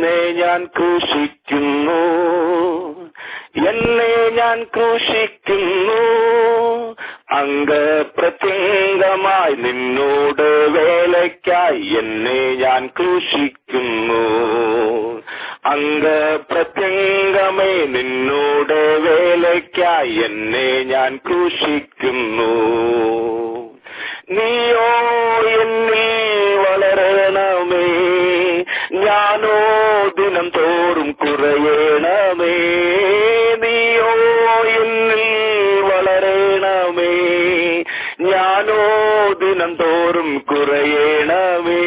എന്നെ ഞാൻ ക്രൂശിക്കുന്നു, എന്നെ ഞാൻ ക്രൂശിക്കുന്നു, അംഗപ്രത്യംഗമായി നിന്നോട് വേലയ്ക്കായി എന്നെ ഞാൻ ക്രൂശിക്കുന്നു, അംഗപ്രത്യംഗമേ നിന്നോട് വേലയ്ക്കായി എന്നെ ഞാൻ ക്രൂശിക്കുന്നു. നീയോ എന്നിൽ വളരണമേ, ഞാനോ ദിനം തോറും കുറയണമേ. നീയോ എന്നിൽ വളരണമേ, ഞാനോ ദിനം തോറും കുറയണമേ.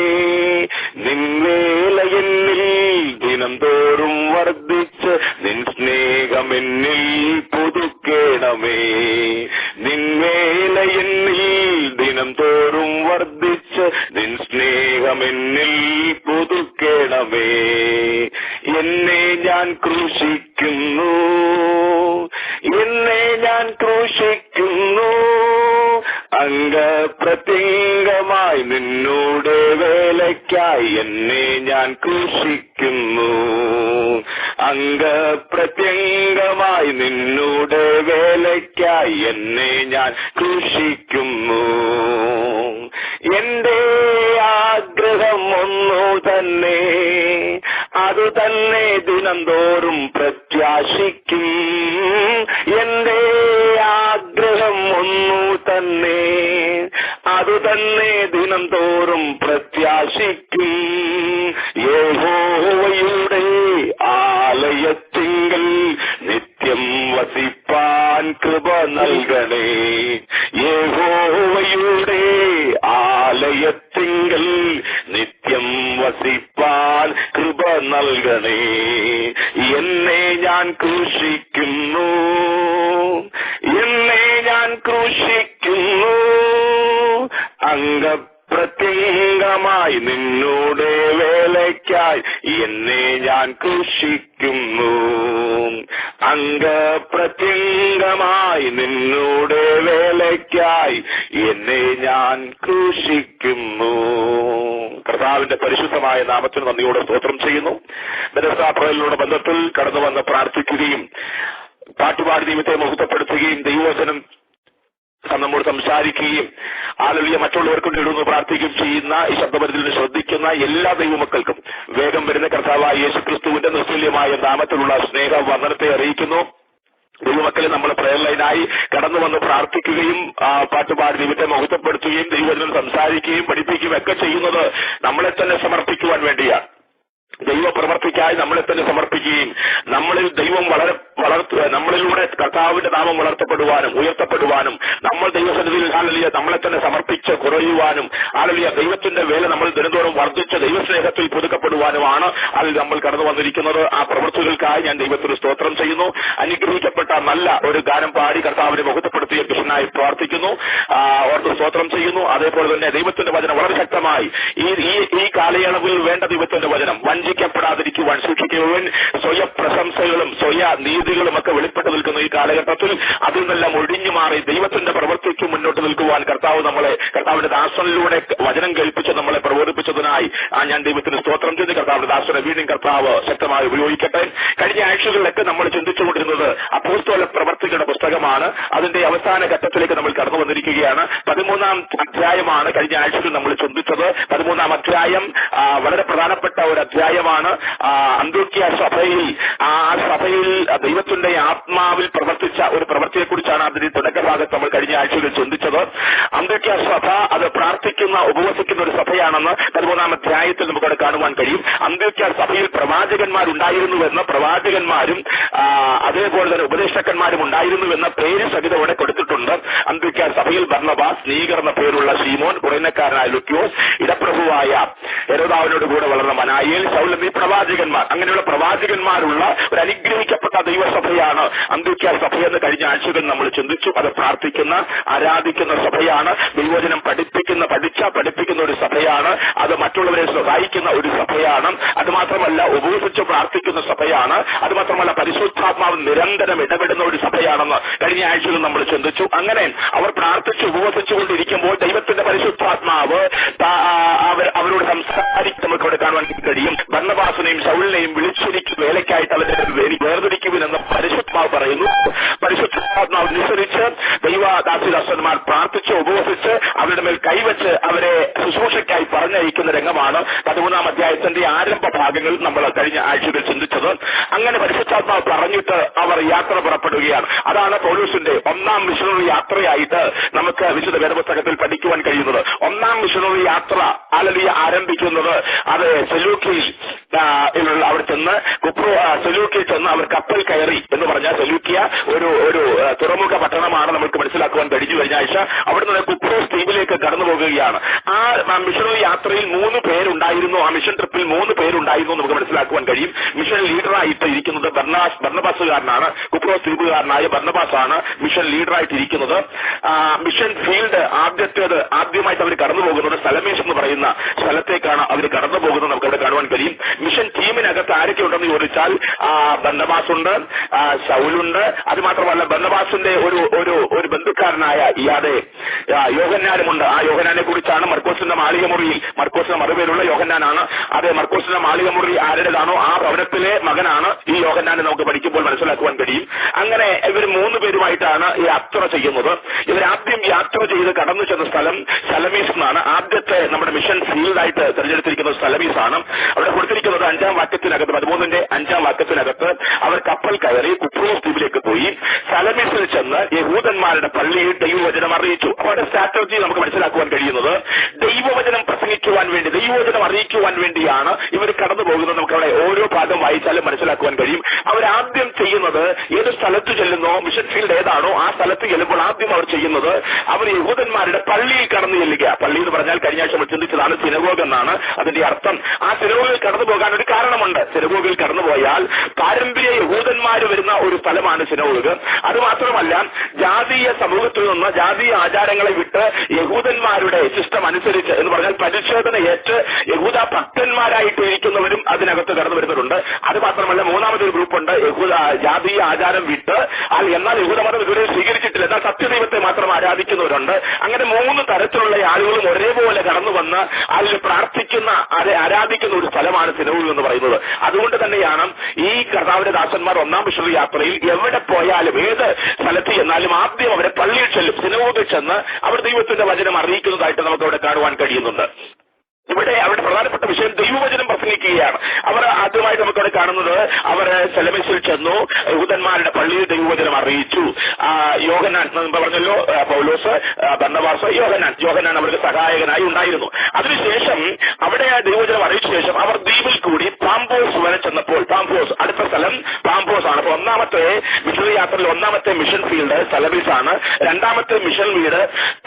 നിൻവേല എന്നിൽ ദിനം തോറും വർദ്ധിച്ച് നിൻ സ്നേഹമെന്നിൽ പുതുക്കേണമേ. നിൻവേല എന്നിൽ ദിനം തോറും വർദ്ധിച്ച് നിൻ സ്നേഹമെന്നിൽ പുതുക്കേണമേ. എന്നെ ഞാൻ ക്രൂശിക്കുന്നു, എന്നെ ഞാൻ ക്രൂശിക്കുന്നു, അംഗപ്രത്യംഗമായി നിന്നോട് വേലയ്ക്കായി എന്നെ ഞാൻ ക്രൂശിക്കുന്നു, അംഗപ്രത്യംഗമായി നിന്നോട് വേലയ്ക്കായി എന്നെ ഞാൻ ക്രൂശിക്കുന്നു. എന്റെ ആഗ്രഹം ഒന്നു തന്നെ, അത് തന്നെ ദിനം തോറും പ്രത്യാശിക്കും. എന്റെ ആഗ്രഹം ഒന്നു തന്നെ, അത് തന്നെ ദിനം തോറും പ്രത്യാശിക്കും. യഹോവയുടെ ആലയത്തിങ്കൽ നിത്യം വസിപ്പാൻ കൃപ നൽകണേ. യഹോവയുടെ ആലയത്തിങ്കൽ നിത്യം വസിപ്പാൻ കൃപ നൽകണേ. എന്നെ ഞാൻ ക്രൂശിക്കുന്നു, എന്നെ ഞാൻ ക്രൂശിക്കുന്നു, അംഗപ്രത്യംഗമായി നിന്നോട് വേലയ്ക്കായി എന്നെ ഞാൻ ക്രൂശിക്കുന്നു, അംഗപ്രത്യംഗമായി നിന്നോട് വേലയ്ക്കായി എന്നെ ഞാൻ ക്രൂശിക്കുന്നു. കർത്താവിന്റെ പരിശുദ്ധമായ നാമത്തിന് നന്ദിയോടെ സ്തോത്രം ചെയ്യുന്നു. ബെഥസ്ദാ ബന്ധത്തിൽ കടന്നു വന്ന് പ്രാർത്ഥിക്കുകയും പാട്ടുപാടി ദൈവത്തെ മഹത്വപ്പെടുത്തുകയും ദൈവവചനം നമ്മോട് സംസാരിക്കുകയും ആളുകളെ മറ്റുള്ളവർക്ക് ഇടുന്നു പ്രാർത്ഥിക്കുകയും ചെയ്യുന്ന ഈ ശബ്ദപരിധിയിൽ ശ്രദ്ധിക്കുന്ന എല്ലാ ദൈവമക്കൾക്കും വേഗം വരുന്ന കർത്താവായ യേശുക്രിസ്തുവിന്റെ നിസ്തുല്യമായ നാമത്തിലുള്ള സ്നേഹ വന്ദനത്തെ അറിയിക്കുന്നു. ദൈവമക്കളെ നമ്മൾ പ്രയർ ലൈനായി കടന്നു വന്ന് പ്രാർത്ഥിക്കുകയും പാട്ടുപാടി ദൈവത്തെ മഹത്വപ്പെടുത്തുകയും ദൈവവചനം സംസാരിക്കുകയും പഠിപ്പിക്കുകയും ഒക്കെ ചെയ്യുന്നത് നമ്മളെ തന്നെ സമർപ്പിക്കുവാൻ വേണ്ടിയാണ്. ദൈവപ്രവർത്തിക്കായി നമ്മളെ തന്നെ സമർപ്പിക്കുകയും നമ്മളിൽ ദൈവം നമ്മളിലൂടെ കർത്താവിന്റെ നാമം വളർത്തപ്പെടുവാനും ഉയർത്തപ്പെടുവാനും നമ്മൾ ദൈവസന്നിധിയിൽ ഹല്ലേലൂയ നമ്മളെ തന്നെ സമർപ്പിച്ച് കുറയുവാനും ഹല്ലേലൂയ ദൈവത്തിന്റെ വേല നമ്മൾ ദിനംതോറും വർദ്ധിച്ച് ദൈവസ്നേഹത്തിൽ പുതുക്കപ്പെടുവാനുമാണ് അതിൽ നമ്മൾ കടന്നു വന്നിരിക്കുന്നത്. ആ പ്രവൃത്തികൾക്കായി ഞാൻ ദൈവത്തിന് സ്തോത്രം ചെയ്യുന്നു. അനുഗ്രഹിക്കപ്പെട്ട നല്ല ഒരു ഗാനം പാടി കർത്താവിനെ മഹത്വപ്പെടുത്തിയ കൃഷ്ണനായി പ്രാർത്ഥിക്കുന്നു, ഓർത്ത് സ്തോത്രം ചെയ്യുന്നു. അതേപോലെ തന്നെ ദൈവത്തിന്റെ വചനം വളരെ ശക്തമായി ഈ കാലയളവിൽ വേണ്ട ദൈവത്തിന്റെ വചനം വഞ്ചിക്കപ്പെടാതിരിക്കുവാൻ സൂക്ഷിക്കുവാൻ സ്വയപ്രശംസകളും സ്വയ നീതികളും ഒക്കെ വെളിപ്പെട്ടു നിൽക്കുന്ന ഈ കാലഘട്ടത്തിൽ അതിൽ നിന്നെല്ലാം ഒഴിഞ്ഞു മാറി ദൈവത്തിന്റെ പ്രവൃത്തിക്ക് മുന്നോട്ട് നിൽക്കുവാൻ കർത്താവിന്റെ ദാസനിലൂടെ വചനം കേൾപ്പിച്ച് നമ്മളെ പ്രബോധിപ്പിച്ചതിനായി ഞാൻ ദൈവത്തിന് സ്തോത്രം ചെയ്ത് കർത്താവിന്റെ ദാസനെ വീണ്ടും കർത്താവ് ശക്തമായി ഉപയോഗിക്കട്ടെ. കഴിഞ്ഞ ആഴ്ചകളിലൊക്കെ നമ്മൾ ചിന്തിച്ചുകൊണ്ടിരുന്നത് അപ്പോസ്തല പ്രവർത്തികളുടെ പുസ്തകമാണ്. അതിന്റെ അവസാന ഘട്ടത്തിലേക്ക് നമ്മൾ കടന്നു വന്നിരിക്കുകയാണ്. 13-ാം അധ്യായമാണ് കഴിഞ്ഞ ആഴ്ചയിൽ നമ്മൾ ചിന്തിച്ചത്. 13-ാം അധ്യായം വളരെ പ്രധാനപ്പെട്ട ഒരു അധ്യായമാണ്. അന്ത്യോക്യ സഭയിൽ ദൈവത്തിന്റെ ആത്മാവിൽ പ്രവർത്തിച്ച ഒരു പ്രവൃത്തിയെക്കുറിച്ചാണ് അതിന്റെ തുടക്കഭാഗത്ത് നമ്മൾ കഴിഞ്ഞ ആഴ്ചയിൽ ചിന്തിച്ചത്. അന്ത്യോക്യ സഭ അത് പ്രാർത്ഥിക്കുന്ന ഉപവസിക്കുന്ന ഒരു സഭയാണെന്ന് 13-ാം അധ്യായത്തിൽ നമുക്കവിടെ കാണുവാൻ കഴിയും. അന്ത്യോക്യ സഭയിൽ പ്രവാചകന്മാരുണ്ടായിരുന്നുവെന്ന് പ്രവാചകന്മാരും അതേപോലെ തന്നെ ഉപദേഷ്ടാക്കന്മാരും ഉണ്ടായിരുന്നുവെന്ന പേര് സഹിതം അവിടെ കൊടുത്തിട്ടുണ്ട്. അന്ത്യോക്യ സഭയിൽ ബർന്നബാസ്, നീഗർ എന്ന പേരുള്ള ശീമോൻ, കുറേനക്കാരനായ ലുക്യോസ്, ഇടപ്രഭുവായ ഹെരോദാവിനോട് കൂടെ വളർന്ന മനായേൽ, ശൗൽ എന്നീ പ്രവാചകന്മാർ, അങ്ങനെയുള്ള പ്രവാചകന്മാരുള്ള ഒരു അനുഗ്രഹിക്കപ്പെട്ട ദൈവ ദൈവസഭയാണ് അന്ത്യോക്യ സഭയെന്ന് കഴിഞ്ഞ ആഴ്ചകൾ നമ്മൾ ചിന്തിച്ചു. അത് പ്രാർത്ഥിക്കുന്ന ആരാധിക്കുന്ന സഭയാണ്. ദൈവവചനം പഠിപ്പിക്കുന്ന ഒരു സഭയാണ്. അത് മറ്റുള്ളവരെ സഹായിക്കുന്ന ഒരു സഭയാണ്. അത് മാത്രമല്ല ഉപവസിച്ച് പ്രാർത്ഥിക്കുന്ന സഭയാണ്. അത് മാത്രമല്ല പരിശുദ്ധാത്മാവ് നിരന്തരം ഇടപെടുന്ന ഒരു സഭയാണെന്ന് കഴിഞ്ഞ ആഴ്ചകൾ നമ്മൾ ചിന്തിച്ചു. അങ്ങനെ അവർ പ്രാർത്ഥിച്ച് ഉപവസിച്ചുകൊണ്ടിരിക്കുമ്പോൾ ദൈവത്തിന്റെ പരിശുദ്ധാത്മാവ് അവരോട് സംസാരിച്ച് നമുക്ക് ഇവിടെ കാണുവാൻ കഴിയും. ബർന്നബാസിനെയും ശൗലിനെയും വിളിച്ചിരിക്കും വേലയ്ക്കായിട്ട് അവരെ വേർതിരിക്കുവിനെന്ന് പരിശുദ്ധാത്മാവ് പറയുന്നു. പരിശുദ്ധാത്മാവ് അനുസരിച്ച് ദൈവദാസിദാസന്മാർ പ്രാർത്ഥിച്ച് ഉപവസിച്ച് അവരുടെ മേൽ കൈവച്ച് അവരെ ശുശ്രൂഷയ്ക്കായി പറഞ്ഞയക്കുന്ന രംഗമാണ് 13-ാം അധ്യായത്തിന്റെ ആരംഭ ഭാഗങ്ങൾ നമ്മൾ കഴിഞ്ഞ ആഴ്ചകൾ ചിന്തിച്ചത്. അങ്ങനെ പരിശുദ്ധാത്മാവ് പറഞ്ഞിട്ട് അവർ യാത്ര പുറപ്പെടുകയാണ്. അതാണ് പൗലോസിന്റെ ഒന്നാം മിഷണറി യാത്രയായിട്ട് നമുക്ക് വിശുദ്ധ വേദപുസ്തകത്തിൽ പഠിക്കുവാൻ കഴിയുന്നത്. ഒന്നാം മിഷണറി യാത്ര ആരംഭിക്കുന്നത് അത് സെലൂക്കിയിൽ അവിടെ ചെന്ന് സെലൂക്കിൽ ചെന്ന് അവർ കപ്പൽ കയറി എന്ന് പറഞ്ഞാൽ സെലൂക്കിയ ഒരു തുറമുഖ പട്ടണമാണ് നമുക്ക് മനസ്സിലാക്കുവാൻ കഴിഞ്ഞു കഴിഞ്ഞ ആഴ്ച. അവിടെ നിന്ന് കുപ്രോസ് ദ്വീപിലേക്ക് കടന്നു പോകുകയാണ്. ആ മിഷണറി യാത്രയിൽ 3 പേരുണ്ടായിരുന്നു. ആ മിഷൻ ട്രിപ്പിൽ 3 പേരുണ്ടായിരുന്നു നമുക്ക് മനസ്സിലാക്കുവാൻ കഴിയും. മിഷൻ ലീഡറായിട്ട് ഇരിക്കുന്നത് ബർന്നബാസുകാരനാണ്. കുപ്രോസ് ദ്വീപുകാരനായ ബർന്നബാസാണ് മിഷൻ ലീഡറായിട്ട് ഇരിക്കുന്നത്. മിഷൻ ഫീൽഡ് ആദ്യമായിട്ട് അവർ കടന്നു പോകുന്നത് സലമീസ് എന്ന് പറയുന്ന സ്ഥലത്തേക്കാണ് അവർ കടന്നു പോകുന്നത് നമുക്ക് അവിടെ കാണുവാൻ കഴിയും. മിഷൻ ടീമിനകത്ത് ആരൊക്കെ ഉണ്ടെന്ന് ചോദിച്ചാൽ ബർന്നബാസ് ഉണ്ട്, ശൗലുണ്ട്. അത് മാത്രമല്ല ബർന്നബാസിന്റെ ഒരു ബന്ധുക്കാരനായ യോഹന്നാനുമുണ്ട്. ആ യോഹന്നാനെ കുറിച്ചാണ് മർക്കോസിന്റെ മാളികമുറിയിൽ, മർക്കോസിന്റെ മറുപേരുള്ള യോഹന്നാനാണ്. അതെ, മർക്കോസിന്റെ മാളികമുറി ആരുടേതാണോ ആ ഭവനത്തിലെ മകനാണ് ഈ യോഹന്നാനെ നമുക്ക് പഠിക്കുമ്പോൾ മനസ്സിലാക്കുവാൻ കഴിയും. അങ്ങനെ ഇവർ 3 പേരുമായിട്ടാണ് യാത്ര ചെയ്യുന്നത്. ഇവരാദ്യം യാത്ര ചെയ്ത് കടന്നു ചെന്ന സ്ഥലം സലമീസ് എന്നാണ്. ആദ്യത്തെ നമ്മുടെ മിഷൻ ഫീൽഡായിട്ട് തിരഞ്ഞെടുത്തിരിക്കുന്നത് സലമീസ് ആണ്. അവിടെ കൊടുത്തിരിക്കുന്നത് 5-ാം വാക്യത്തിനകത്ത് 13-ന്റെ 5-ാം വാക്യത്തിനകത്ത് അവർ കപ്പൽ കയറി കുപ്രോസ് ദ്വീപിലേക്ക് പോയി. സലമീസിൽ ചെന്ന് യഹൂദന്മാരുടെ പള്ളിയിൽ ദൈവവചനം അറിയിച്ചു. അവരുടെ സ്ട്രാറ്റജി നമുക്ക് മനസ്സിലാക്കുവാൻ കഴിയുന്നത് ദൈവവചനം പ്രസംഗിക്കുവാൻ വേണ്ടി, ദൈവവചനം അറിയിക്കുവാൻ വേണ്ടിയാണ് ഇവർ കടന്നു പോകുന്നത്. നമുക്ക് അവിടെ ഓരോ ഭാഗം വായിച്ചാലും മനസ്സിലാക്കുവാൻ കഴിയും. അവരാദ്യം ചെയ്യുന്നത് ഏത് സ്ഥലത്ത് ചെല്ലുന്നോ, മിഷൻ ഫീൽഡ് ഏതാണോ ആ സ്ഥലത്ത് ചെല്ലുമ്പോൾ ആദ്യം അവർ ചെയ്യുന്നത് അവർ യഹൂദന്മാരുടെ പള്ളിയിൽ കടന്നു ചെല്ലുക. പള്ളി എന്ന് പറഞ്ഞാൽ കഴിഞ്ഞ ആഴ്ച നമ്മൾ ചിന്തിച്ചതാണ് സിനഗോഗ് എന്നാണ് അതിന്റെ അർത്ഥം. ആ സിനഗോഗിൽ കടന്നു പോകാൻ ഒരു കാരണമുണ്ട്. സിനഗോഗിൽ കടന്നുപോയാൽ പാരമ്പര്യ യഹൂദന്മാർ വരുന്ന ഒരു സ്ഥലമാണ് സിനഗോഗ്. അത് മാത്രമല്ല ജാതീയ സമൂഹത്തിൽ നിന്ന് ജാതീയ ആചാരങ്ങളെ വിട്ട് യഹൂദന്മാരുടെ സിസ്റ്റം അനുസരിച്ച് എന്ന് പറഞ്ഞാൽ പരിശോധന ഏറ്റ് യഹൂദ ഭക്തന്മാരായിട്ട് ഇരിക്കുന്നവരും അതിനകത്ത് കടന്നു വരുന്നവരുണ്ട്. അത് മാത്രമല്ല മൂന്നാമതൊരു ഗ്രൂപ്പുണ്ട് ജാതീയ ആചാരം വിട്ട് എന്നാൽ യഹൂദമതം ഇതുവരെ സ്വീകരിച്ചിട്ടില്ല, എന്നാൽ സത്യദൈവത്തെ മാത്രം ആരാധിക്കുന്നവരുണ്ട്. അങ്ങനെ 3 തരത്തിലുള്ള ആളുകളും ഒരേപോലെ കടന്നു വന്ന് അതിൽ പ്രാർത്ഥിക്കുന്ന ആരാധിക്കുന്ന ഒരു സ്ഥലമാണ് സിനഗോഗ് എന്ന് പറയുന്നത്. അതുകൊണ്ട് തന്നെയാണ് ഈ കർത്താവിന്റെ ദാസന്മാർ 1-ാം മിഷണറി യാത്രയിൽ എവിടെ പോയാലും ഏത് സ്ഥലത്ത് ചെന്നാലും ആദ്യം അവരെ പള്ളിയിൽ ചെല്ലും, സിനഗോഗിൽ ചെന്ന് അവർ ദൈവത്തിന്റെ വചനം അറിയിക്കുന്നതായിട്ട് നമുക്ക് അവിടെ കാണുവാൻ കഴിയുന്നുണ്ട്. ഇവിടെ അവരുടെ പ്രധാനപ്പെട്ട വിഷയം ദൈവവചനം പ്രസംഗിക്കുകയാണ്. അവർ ആദ്യമായിട്ട് നമുക്കവിടെ കാണുന്നത് അവർ സെലമീസിൽ ചെന്നു, യഹൂദന്മാരുടെ പള്ളിയിൽ ദൈവവചനം അറിയിച്ചു. യോഹന്നാൻ പറഞ്ഞല്ലോ, പൗലോസ്, ബർന്നബാസ്, യോഹന്നാൻ അവർക്ക് സഹായകനായി ഉണ്ടായിരുന്നു. അതിനുശേഷം അവിടെ ദൈവവചനം അറിയിച്ച ശേഷം അവർ ദ്വീപിൽ കൂടി പാംപോസ് വരെ ചെന്നപ്പോൾ, പാംപോസ് അടുത്ത സ്ഥലം പാംപോസ് ആണ്. അപ്പൊ 1-ാമത്തെ മിഷണറി യാത്രയിൽ 1-ാമത്തെ മിഷൻ ഫീൽഡ് സലമീസ് ആണ്. 2-ാമത്തെ മിഷൻ വീട്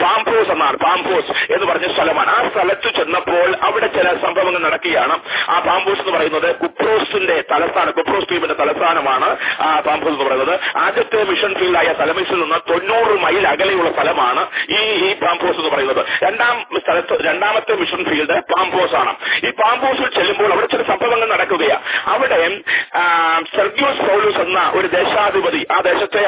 പാംപോസ് എന്നാണ്. പാംപോസ് എന്ന് പറഞ്ഞ സ്ഥലമാണ്. ആ സ്ഥലത്ത് ചെന്നപ്പോൾ അവിടെ ചില സംഭവങ്ങൾ നടക്കുകയാണ്. ആ പാംപോസ് എന്ന് പറയുന്നത് കുപ്രോസിന്റെ തലസ്ഥാനം, കുപ്രോസ് ദ്വീപിന്റെ തലസ്ഥാനമാണ് പാംപോസ് എന്ന് പറയുന്നത്. ആദ്യത്തെ മിഷൻ ഫീൽഡായ സലമീസിൽ നിന്ന് 90 മൈൽ അകലെയുള്ള സ്ഥലമാണ് ഈ പാംപോസ് എന്ന് പറയുന്നത്. 2-ാമത്തെ മിഷൻ ഫീൽഡ് പാംപോസ് ആണ്. ഈ പാംപോസിൽ ചെല്ലുമ്പോൾ അവിടെ ചില സംഭവങ്ങൾ നടക്കുകയാണ്. അവിടെ സെർഗ്യോസ് പൗലോസ് എന്ന ഒരു ദേശാധിപതി, ആ ദേശത്തെ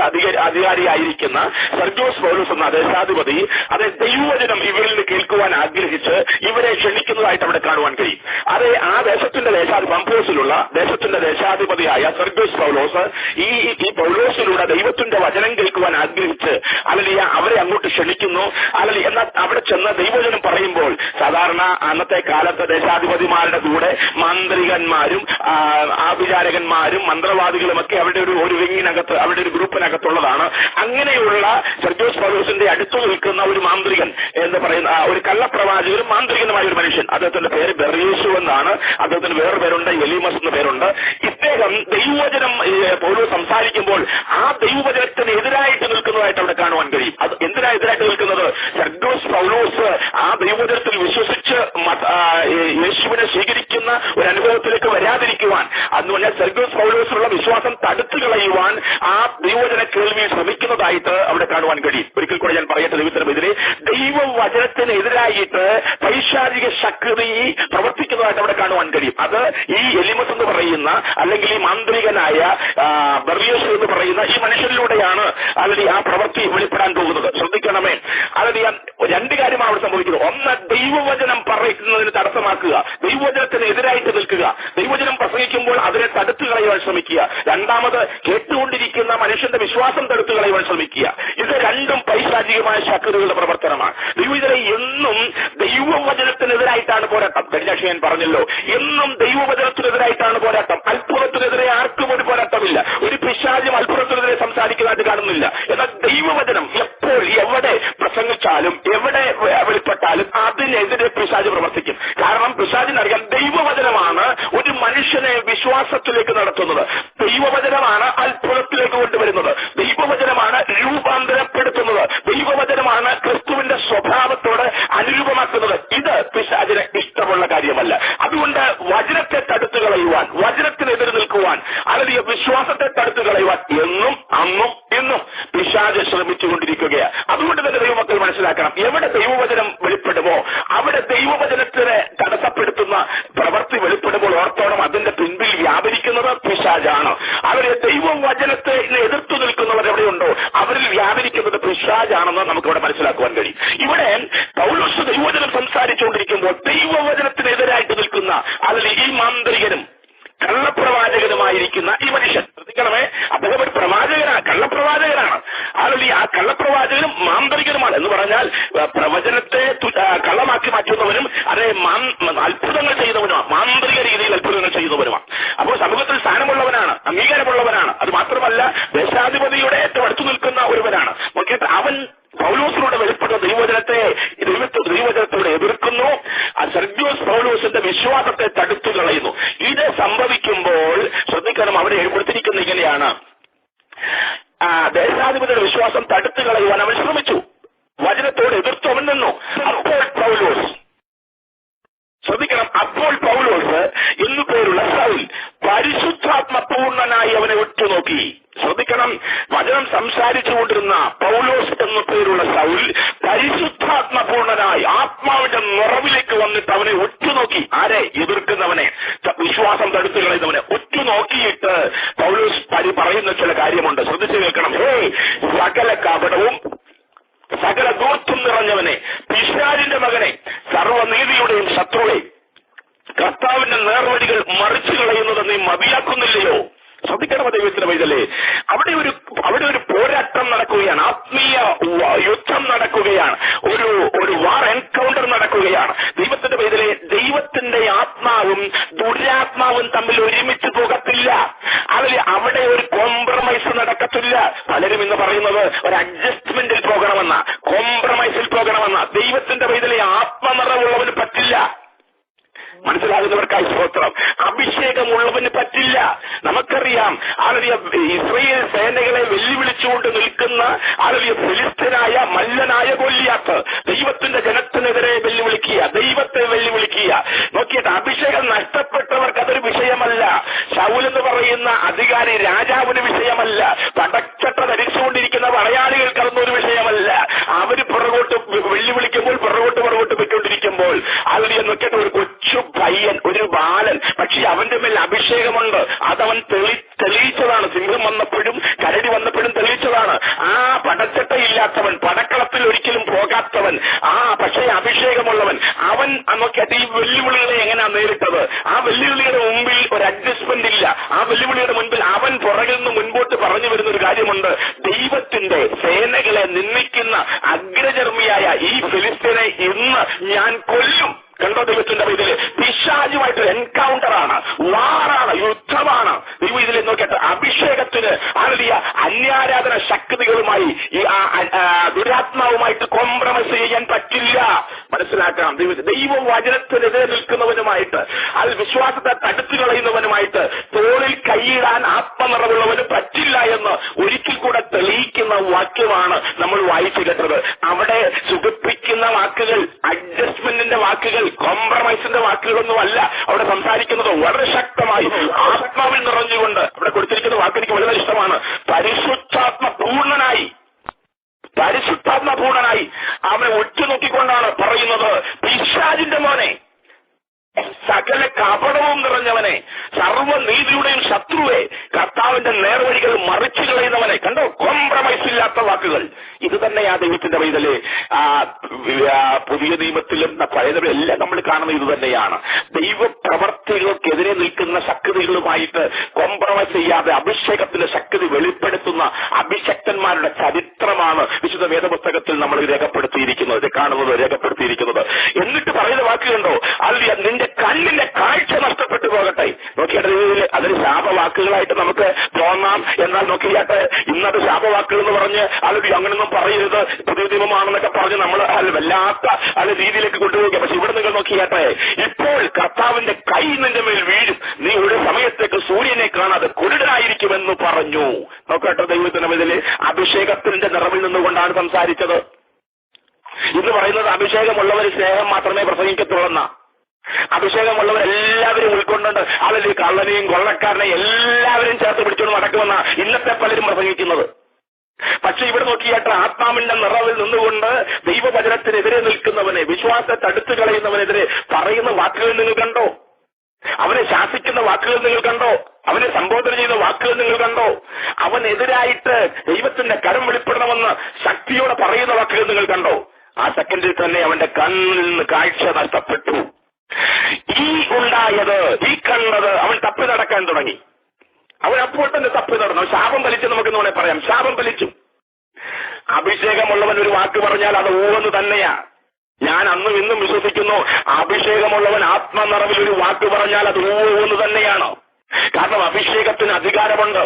അധികാരിയായിരിക്കുന്ന സെർഗ്യോസ് പൗലോസ് എന്ന ദേശാധിപതി അത് ദൈവവചനം ഇവരിൽ നിന്ന് കേൾക്കുവാൻ ആഗ്രഹിച്ച് ഇവരെ ക്ഷണിക്കുന്നതായിട്ട് അവിടെ കാണുവാൻ കഴിയും. അത് ആ ദേശത്തിന്റെ പാംപോസിലുള്ള ദേശത്തിന്റെ ദേശാധിപതിയായ സെർഗ്യോസ് പൗലോസ് ഈ പൗലോസിലൂടെ ദൈവത്തിന്റെ വചനം കേൾക്കുവാൻ ആഗ്രഹിച്ച് അല്ലെങ്കിൽ അവരെ അങ്ങോട്ട് ക്ഷണിക്കുന്നു. അല്ലെങ്കിൽ എന്നാൽ അവിടെ ചെന്ന് ദൈവവചനം പറയുമ്പോൾ സാധാരണ അന്നത്തെ കാലത്തെ ദേശാധിപതിമാരുടെ കൂടെ മാന്ത്രികന്മാരും ആഭിചാരകന്മാരും മന്ത്രവാദികളുമൊക്കെ അവിടെ ഒരു വിങ്ങിനകത്ത്, അവിടെ ഒരു ഗ്രൂപ്പിനകത്തുള്ളതാണ്. അങ്ങനെയുള്ള സെർഗ്യോസ് പൗലോസിന്റെ അടുത്തു നിൽക്കുന്ന ഒരു മാന്ത്രികൻ എന്ന് പറയുന്ന ഒരു കള്ളപ്രവാചകനും മാന്ത്രികനുമായ ഒരു മനുഷ്യൻ, അദ്ദേഹത്തിന്റെ പേര് ബെറിയേശു എന്നാണ്. അദ്ദേഹത്തിന് വേറെ പേരുണ്ട്, എലീമസ് എന്ന പേരുണ്ട്. ഇദ്ദേഹം ദൈവവചനം പൗലോസ് സംസാരിക്കുമ്പോൾ ആ ദൈവവചനത്തിന് എതിരായിട്ട് നിൽക്കുന്നതായിട്ട് അവിടെ കാണുവാൻ കഴിയും. അത് എന്തിനാ എതിരായിട്ട് നിൽക്കുന്നത്? സെർഗ്യോസ് പൗലോസ് ആ ദൈവവചനത്തിൽ വിശ്വസിച്ച് യേശുവിനെ സ്വീകരിക്കുന്ന ഒരു അനുഭവത്തിലേക്ക് വരാതിരിക്കുവാൻ, അന്ന് പറഞ്ഞാൽ സെർഗ്യോസ് പൗലോസിലുള്ള വിശ്വാസം തടുത്തു തടുത്തു കളയുവാൻ ആ ദൈവവചന കേൾവിയിൽ ശ്രമിക്കുന്നതായിട്ട് അവിടെ കാണുവാൻ കഴിയും. ഒരിക്കൽ കൂടെ ഞാൻ പറയട്ടെ, ദൈവത്തിനെതിരെ ദൈവവചനത്തിനെതിരായിട്ട് പൈശാചിക ശക്തി പ്രവർത്തിക്കുന്നതായിട്ട് അവിടെ കാണുവാൻ കഴിയും. അത് ഈ എലിമസ് എന്ന് പറയുന്ന അല്ലെങ്കിൽ ഈ മാന്ത്രികനായ ബർലിയോസ് എന്ന് പറയുന്ന ഈ മനുഷ്യനിലൂടെയാണ് അല്ലെങ്കിൽ ആ പ്രവൃത്തി വെളിപ്പെടാൻ പോകുന്നത്. ശ്രദ്ധിക്കണമേ, അല്ലെങ്കിൽ രണ്ട് കാര്യമാണ് അവിടെ സംഭവിക്കുന്നത്. ഒന്ന്, ദൈവവചനം പറയുന്നതിന് തടസ്സമാക്കുക, ദൈവവചനത്തിന് എതിരായിട്ട് നിൽക്കുക, ദൈവവചനം പ്രസംഗിക്കുമ്പോൾ അതിനെ തടുത്തു കളയുവാൻ ശ്രമിക്കുക. രണ്ടാമത്, കേട്ടുകൊണ്ടിരിക്കുന്ന മനുഷ്യന്റെ വിശ്വാസം തടുത്തു കളയുവാൻ ശ്രമിക്കുക. ഇത് രണ്ടും പൈശാചികമായ ശക്തികളുടെ പ്രവർത്തനമാണ്. ദൈവത്തിനെ എന്നും ദൈവവചനത്തിനെതിരായിട്ടാണ് പോരാട്ടം. കഴിഞ്ഞ ആഴ്ച ഞാൻ പറഞ്ഞല്ലോ, എന്നും ദൈവവചനത്തിനെതിരായിട്ടാണ് പോരാട്ടം. അത്ഭുതത്തിനെതിരെ ആർക്കും ഒരു പോരാട്ടമില്ല. ഒരു പിശാചും അത്ഭുതത്തിനെതിരെ സംസാരിക്കുന്നതായിട്ട് കാണുന്നില്ല. എന്നാൽ ദൈവവചനം എപ്പോൾ എവിടെ പ്രസംഗിച്ചാലും എവിടെ വെളിപ്പെട്ടാലും അതിനെതിരെ പിശാച് പ്രവർത്തിക്കും. കാരണം പിശാചിനറിയാം ദൈവവചനമാണ് ഒരു മനുഷ്യനെ വിശ്വാസത്തിലേക്ക് നടത്തുന്നത്, ദൈവവചനമാണ് അത്ഭുതത്തിലേക്ക് കൊണ്ടുവരുന്നത്, ദൈവവചനമാണ് രൂപാന്തരപ്പെടുത്തുന്നത്, ദൈവവചനമാണ് ക്രിസ്തുവിന്റെ സ്വഭാവത്തോട് അനുരൂപമാക്കുന്നത്. ഇത് പിശാചിന് ഇഷ്ടമുള്ള കാര്യമല്ല. അതുകൊണ്ട് വചനത്തെ തടുത്തു കളയുവാൻ, വചനത്തിനെതിരെ നിൽക്കുവാൻ, അല്ലെങ്കിൽ വിശ്വാസത്തെ തടുത്തു കളയുവാൻ എന്നും അന്നും ഇന്നും പിശാച് ശ്രമിച്ചുകൊണ്ടിരിക്കുകയാണ്. അതുകൊണ്ട് തന്നെ ദൈവമക്കൾ മനസ്സിലാക്കണം, എവിടെ ദൈവവചനം വെളിപ്പെടുമോ അവിടെ ദൈവവചനത്തിനെ തടസ്സപ്പെടുത്തുന്ന പ്രവൃത്തി വെളിപ്പെടുമ്പോൾ ഓർത്തോണം, അതിന്റെ പിൻപിൽ വ്യാപരിക്കുന്നത് പിശാചാണ്. അവരെ ദൈവവചനത്തെ എതിർത്തു നിൽക്കുന്നവർ എവിടെയുണ്ടോ അവരിൽ വ്യാപരിക്കുന്നത് പിശാചാണെന്ന് നമുക്കിവിടെ മനസ്സിലാക്കുവാൻ കഴിയും. ഇവിടെ പൗലോസ് ദൈവവചനം സംസാരിച്ചുകൊണ്ടിരിക്കുമ്പോൾ ദൈവവചനത്തിനെതിരായിട്ട് നിൽക്കുന്ന അല്ലെങ്കിൽ ഈ മാന്ത്രികനും കള്ളപ്രവാചകനുമായിരിക്കുന്ന ഈ മനുഷ്യൻ, ശ്രദ്ധിക്കണമേ, അദ്ദേഹം ഒരു പ്രവാചകനാണ്, കള്ളപ്രവാചകനാണ്. അല്ലെങ്കിൽ ആ കള്ളപ്രവാചകനും മാന്ത്രികനുമാണ്. എന്ന് പറഞ്ഞാൽ പ്രവചനത്തെ കള്ളമാക്കി മാറ്റുന്നവനും അതേ അത്ഭുതങ്ങൾ ചെയ്യുന്നവനുമാണ്, മാന്ത്രിക രീതിയിൽ അത്ഭുതങ്ങൾ ചെയ്യുന്നവനുമാണ്. അപ്പോൾ സമൂഹത്തിൽ സ്ഥാനമുള്ളവനാണ്, അംഗീകാരമുള്ളവനാണ്. അത് മാത്രമല്ല ദേശാധിപതിയുടെ ഏറ്റവും അടുത്തു നിൽക്കുന്ന ഒരുവനാണ്. നോക്കിയിട്ട് അവൻ പൗലോസിലൂടെ വെളിപ്പെടുന്ന ദൈവവചനത്തോടെ എതിർക്കുന്നു. സെർഗ്യോസ് പൗലോസിന്റെ വിശ്വാസത്തെ തടുത്തു കളയുന്നു. ഇത് സംഭവിക്കുമ്പോൾ ശ്രദ്ധിക്കണം, അവിടെ കൊടുത്തിരിക്കുന്ന ഇങ്ങനെയാണ്, ദേശാധിപതിയുടെ വിശ്വാസം തടുത്തു കളയുവാൻ അവൻ ശ്രമിച്ചു, വചനത്തോട് എതിർത്തു അവൻ നിന്നു. അപ്പോൾ പൗലോസ്, ശ്രദ്ധിക്കണം, അപ്പോൾ പൗലോസ് എന്നു പേരുള്ള സൗൽ പരിശുദ്ധാത്മപൂർണനായി അവനെ ഉറ്റുനോക്കി. ശ്രദ്ധിക്കണം, വചനം സംസാരിച്ചുകൊണ്ടിരുന്ന പൗലോസ് എന്നു പേരുള്ള സൗൽ പരിശുദ്ധാത്മപൂർണനായി ആത്മാവിന്റെ നിറവിലേക്ക് വന്നിട്ട് അവനെ ഉറ്റുനോക്കി. ആരെ? എതിർക്കുന്നവനെ, വിശ്വാസം തടുത്തു കളയുന്നവനെ ഉറ്റുനോക്കിയിട്ട് പൗലോസ് പറയുന്ന ചില കാര്യമുണ്ട്, ശ്രദ്ധിച്ചു കേൾക്കണം. സകല കപടവും സകല ദൂർത്തും നിറഞ്ഞവനെ, പിശാചിന്റെ മകനെ, സർവ്വനീതിയുടെയും ശത്രുവെ, കർത്താവിന്റെ നേർവഴികൾ മറിച്ചു കളയുന്നത് നീ മതിയാക്കുന്നില്ലയോ? ശ്രദ്ധിക്കണം ദൈവത്തിന്റെ വൈതലേ, അവിടെ ഒരു പോരാട്ടം നടക്കുകയാണ്, ആത്മീയ യുദ്ധം നടക്കുകയാണ്, ഒരു വാർ എൻകൗണ്ടർ നടക്കുകയാണ്. ദൈവത്തിന്റെ വൈതലേ, ദൈവത്തിന്റെ ആത്മാവും ദുരാത്മാവും തമ്മിൽ ഒരുമിച്ച് പോകത്തില്ല. അവിടെ ഒരു കോംപ്രമൈസ് നടക്കത്തില്ല. പലരും ഇന്ന് പറയുന്നത് ഒരു അഡ്ജസ്റ്റ്മെന്റിൽ പോകണമെന്ന, കോംപ്രമൈസിൽ പോകണമെന്ന. ദൈവത്തിന്റെ വൈതലേ, ആത്മനിറവുള്ളവന് പറ്റില്ല. മനസ്സിലാകുന്നവർക്കായി സ്തോത്രം. അഭിഷേകമുള്ളവന് പറ്റില്ല. നമുക്കറിയാം, ഇസ്രായേൽ സേനകളെ വെല്ലുവിളിച്ചുകൊണ്ട് നിൽക്കുന്ന ഫിലിസ്തീനായ മല്ലനായ ഗോലിയാത്ത് ദൈവത്തിന്റെ ജനത്തിനെതിരെ വെല്ലുവിളിക്കുക, ദൈവത്തെ വെല്ലുവിളിക്കുക. നോക്കിയിട്ട് അഭിഷേകം നഷ്ടപ്പെട്ടവർക്ക് അതൊരു വിഷയമല്ല. ശൗൽ എന്ന് പറയുന്ന അധികാരി രാജാവിന് വിഷയമല്ല. പടച്ചട്ട ധരിച്ചുകൊണ്ടിരിക്കുന്ന പടയാളികൾക്ക് അതൊന്നും വിഷയമല്ല. അവര് പുറകോട്ട് വെല്ലുവിളിക്കുമ്പോൾ പുറകോട്ട് പോയിക്കൊണ്ടിരിക്കുമ്പോൾ നോക്കിയിട്ട് ഒരു കൊച്ചു പയ്യൻ, ഒരു ബാലൻ, പക്ഷെ അവന്റെ മേൽ അഭിഷേകമുണ്ട്. അതവൻ തെളിയിച്ചതാണ്. സിംഹം വന്നപ്പോഴും കരടി വന്നപ്പോഴും തെളിയിച്ചതാണ്. ആ പടച്ചട്ടയില്ലാത്തവൻ, പടക്കളത്തിൽ ഒരിക്കലും പോകാത്തവൻ, പക്ഷേ അഭിഷേകമുള്ളവൻ, അവൻ നോക്കിയിട്ട് ഈ വെല്ലുവിളികളെ എങ്ങനെയാ നേരിട്ടത്? ആ വെല്ലുവിളിയുടെ മുമ്പിൽ ഒരു അഡ്ജസ്റ്റ്മെന്റ് ഇല്ല. ആ വെല്ലുവിളിയുടെ മുൻപിൽ അവൻ പുറകിൽ നിന്ന് മുൻപോട്ട് പറഞ്ഞു വരുന്ന ഒരു കാര്യമുണ്ട്, ദൈവത്തിന്റെ സേനകളെ നിന്ദിക്കുന്ന അഗ്രചർമ്മിയായ ഈ ഫിലിസ്തീനെ ഇന്ന് ഞാൻ കൊല്ലും. കണ്ടോ ദൈവത്തിന്റെ ഇതില് പിശാചുമായിട്ട് എൻകൗണ്ടറാണ്, വാറാണ്, യുദ്ധമാണ്. ദൈവം ഇതിൽ നോക്കിയിട്ട് അഭിഷേകത്തിന് അന്യാരാധന ശക്തികളുമായി ഈ ദുരാത്മാവുമായിട്ട് കോംപ്രമൈസ് ചെയ്യാൻ പറ്റില്ല. മനസ്സിലാക്കണം. ദൈവവചനത്തിനെതിരെ നിൽക്കുന്നവനുമായിട്ട്, വിശ്വാസത്തെ തടുത്തു കളയുന്നവനുമായിട്ട് തോളിൽ കൈയിടാൻ ആത്മനിറവുള്ളവന് പറ്റില്ല എന്ന് ഒരിക്കൽ കൂടെ തെളിയിക്കുന്ന വാക്യമാണ് നമ്മൾ വായിച്ചു കേട്ടത്. അവിടെ സുഖിപ്പിക്കുന്ന വാക്കുകൾ, അഡ്ജസ്റ്റ്മെന്റിന്റെ വാക്കുകൾ, കോംപ്രമൈസിന്റെ വാക്കുകളൊന്നും അല്ല അവിടെ സംസാരിക്കുന്നത്. വളരെ ശക്തമായി ആത്മാവിൽ നിറഞ്ഞുകൊണ്ട് അവിടെ കൊടുത്തിരിക്കുന്ന വാക്ക് എനിക്ക് വളരെ ഇഷ്ടമാണ്. പരിശുദ്ധാത്മ പൂർണ്ണനായി അവനെ ഉറ്റുനോക്കിക്കൊണ്ടാണ് പറയുന്നത്, പിശാചിന്റെ മോനെ, സകല കപടവും നിറഞ്ഞവനെ, സർവ്വനീതിയുടെയും ശത്രുവെ, കർത്താവിന്റെ നേർവഴികൾ മറിച്ചു കളയുന്നവനെ. കണ്ടോ, കോംപ്രമൈസ് ഇല്ലാത്ത വാക്കുകൾ. ഇത് തന്നെയാ ദൈവത്തിന്റെ പൈതല്. പുതിയ നിയമത്തിലും പഴയ നിയമത്തിലും എല്ലാം നമ്മൾ കാണുന്നത് ഇത് തന്നെയാണ്. ദൈവപ്രവർത്തികൾക്കെതിരെ നിൽക്കുന്ന ശക്തികളുമായിട്ട് കോംപ്രമൈസ് ചെയ്യാതെ അഭിഷേകത്തിന്റെ ശക്തി വെളിപ്പെടുത്തുന്ന അഭിഷക്തന്മാരുടെ ചരിത്രമാണ് വിശുദ്ധ വേദപുസ്തകത്തിൽ നമ്മൾ രേഖപ്പെടുത്തിയിരിക്കുന്നത്. എന്നിട്ട് പറയുന്ന വാക്കുകളുണ്ടോ, അല്ല നിന്റെ കണ്ണിന്റെ കാഴ്ച നഷ്ടപ്പെട്ടു പോകട്ടെ. നോക്കിയാട്ടെ, അതൊരു ശാപവാക്കുകളായിട്ട് നമുക്ക് തോന്നാം. എന്നാൽ നോക്കിയാട്ടെ, ഇന്നത് ശാപവാക്കുകൾ എന്ന് പറഞ്ഞ് അല്ലെങ്കിൽ അങ്ങനൊന്നും പറയരുത്, പുതിയ നിയമമാണെന്നൊക്കെ പറഞ്ഞ് നമ്മൾ വല്ലാത്ത രീതിയിലേക്ക് കൊണ്ടുപോകുക. പക്ഷെ ഇവിടെ നിങ്ങൾ നോക്കിയാട്ടെ, ഇപ്പോൾ കർത്താവിന്റെ കൈ നിന്റെ മേൽ വീഴും, നീ ഒരു സമയത്തേക്ക് സൂര്യനെ കാണാതെ കുരുടനായിരിക്കുമെന്ന് പറഞ്ഞു. നോക്കട്ടെ, ദൈവത്തിന്റെ ഇതില് അഭിഷേകത്തിന്റെ നിറവിൽ നിന്നുകൊണ്ടാണ് സംസാരിച്ചത്. ഇന്ന് പറയുന്നത് അഭിഷേകമുള്ളവർ സ്നേഹം മാത്രമേ പ്രസംഗിക്കത്തുള്ളെന്ന. അഭിഷേകമുള്ളവരെല്ലാവരും ഉൾക്കൊണ്ടുണ്ട് അല്ലെങ്കിൽ കള്ളനെയും കൊള്ളക്കാരനെയും എല്ലാവരും ചേർത്ത് പിടിച്ചുകൊണ്ട് നടക്കുമെന്ന ഇന്നത്തെ പലരും പ്രസംഗിക്കുന്നത്. പക്ഷെ ഇവിടെ നോക്കിയാട്ട് ആത്മാവിന്റെ നിറവിൽ നിന്നുകൊണ്ട് ദൈവവചനത്തിനെതിരെ നിൽക്കുന്നവനെ, വിശ്വാസത്തെ തടുത്തു കളയുന്നവനെതിരെ പറയുന്ന വാക്കുകൾ നിങ്ങൾ കണ്ടോ? അവനെ ശാസിക്കുന്ന വാക്കുകൾ നിങ്ങൾ കണ്ടോ? അവനെ സംബോധന ചെയ്യുന്ന വാക്കുകൾ നിങ്ങൾ കണ്ടോ? അവനെതിരായിട്ട് ദൈവത്തിന്റെ കരം വെളിപ്പെടണമെന്ന് ശക്തിയോടെ പറയുന്ന വാക്കുകൾ നിങ്ങൾ കണ്ടോ? ആ സെക്കൻഡിൽ തന്നെ അവന്റെ കണ്ണിൽ നിന്ന് കാഴ്ച നഷ്ടപ്പെട്ടു. ഈ കണ്ടത് അവൻ തപ്പി നടക്കാൻ തുടങ്ങി. അവൻ അപ്പോൾ തന്നെ തപ്പി നടന്നു. ശാപം വലിച്ചു, നമുക്കെന്ന് വേണേൽ പറയാം, ശാപം വലിച്ചു. അഭിഷേകമുള്ളവൻ ഒരു വാക്ക് പറഞ്ഞാൽ അത് ഊവെന്ന് തന്നെയാ. ഞാൻ അന്നും ഇന്നും വിശ്വസിക്കുന്നു, അഭിഷേകമുള്ളവൻ ആത്മനിറവിൽ ഒരു വാക്ക് പറഞ്ഞാൽ അത് ഊവെന്ന് തന്നെയാണ്. കാരണം അഭിഷേകത്തിന് അധികാരമുണ്ട്.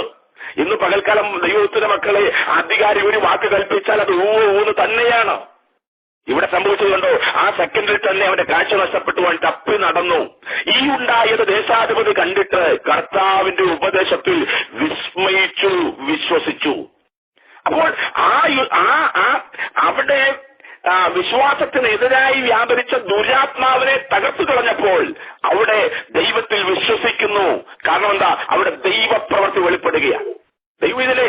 ഇന്ന് പകൽക്കാലം ദൈവത്തിന്റെ മക്കളെ അധികാരി ഒരു വാക്ക് കൽപ്പിച്ചാൽ അത് ഊന്ന് തന്നെയാണ്. ഇവിടെ സംഭവിച്ചതുകൊണ്ടോ ആ സെക്കൻഡിൽ തന്നെ അവന്റെ കാഴ്ച നഷ്ടപ്പെട്ടു, അവൻ തപ്പി നടന്നു. ഈ ഉണ്ടായത് ദേശാധിപതി കണ്ടിട്ട് കർത്താവിന്റെ ഉപദേശത്തിൽ വിസ്മയിച്ചു, വിശ്വസിച്ചു. അപ്പോൾ അവിടെ വിശ്വാസത്തിനെതിരായി വ്യാപരിച്ച ദുരാത്മാവിനെ തകർത്തു കളഞ്ഞപ്പോൾ അവിടെ ദൈവത്തിൽ വിശ്വസിക്കുന്നു. കാരണം എന്താ? അവിടെ ദൈവപ്രവൃത്തി വെളിപ്പെടുകയാണ്. ദൈവം ഇതിലെ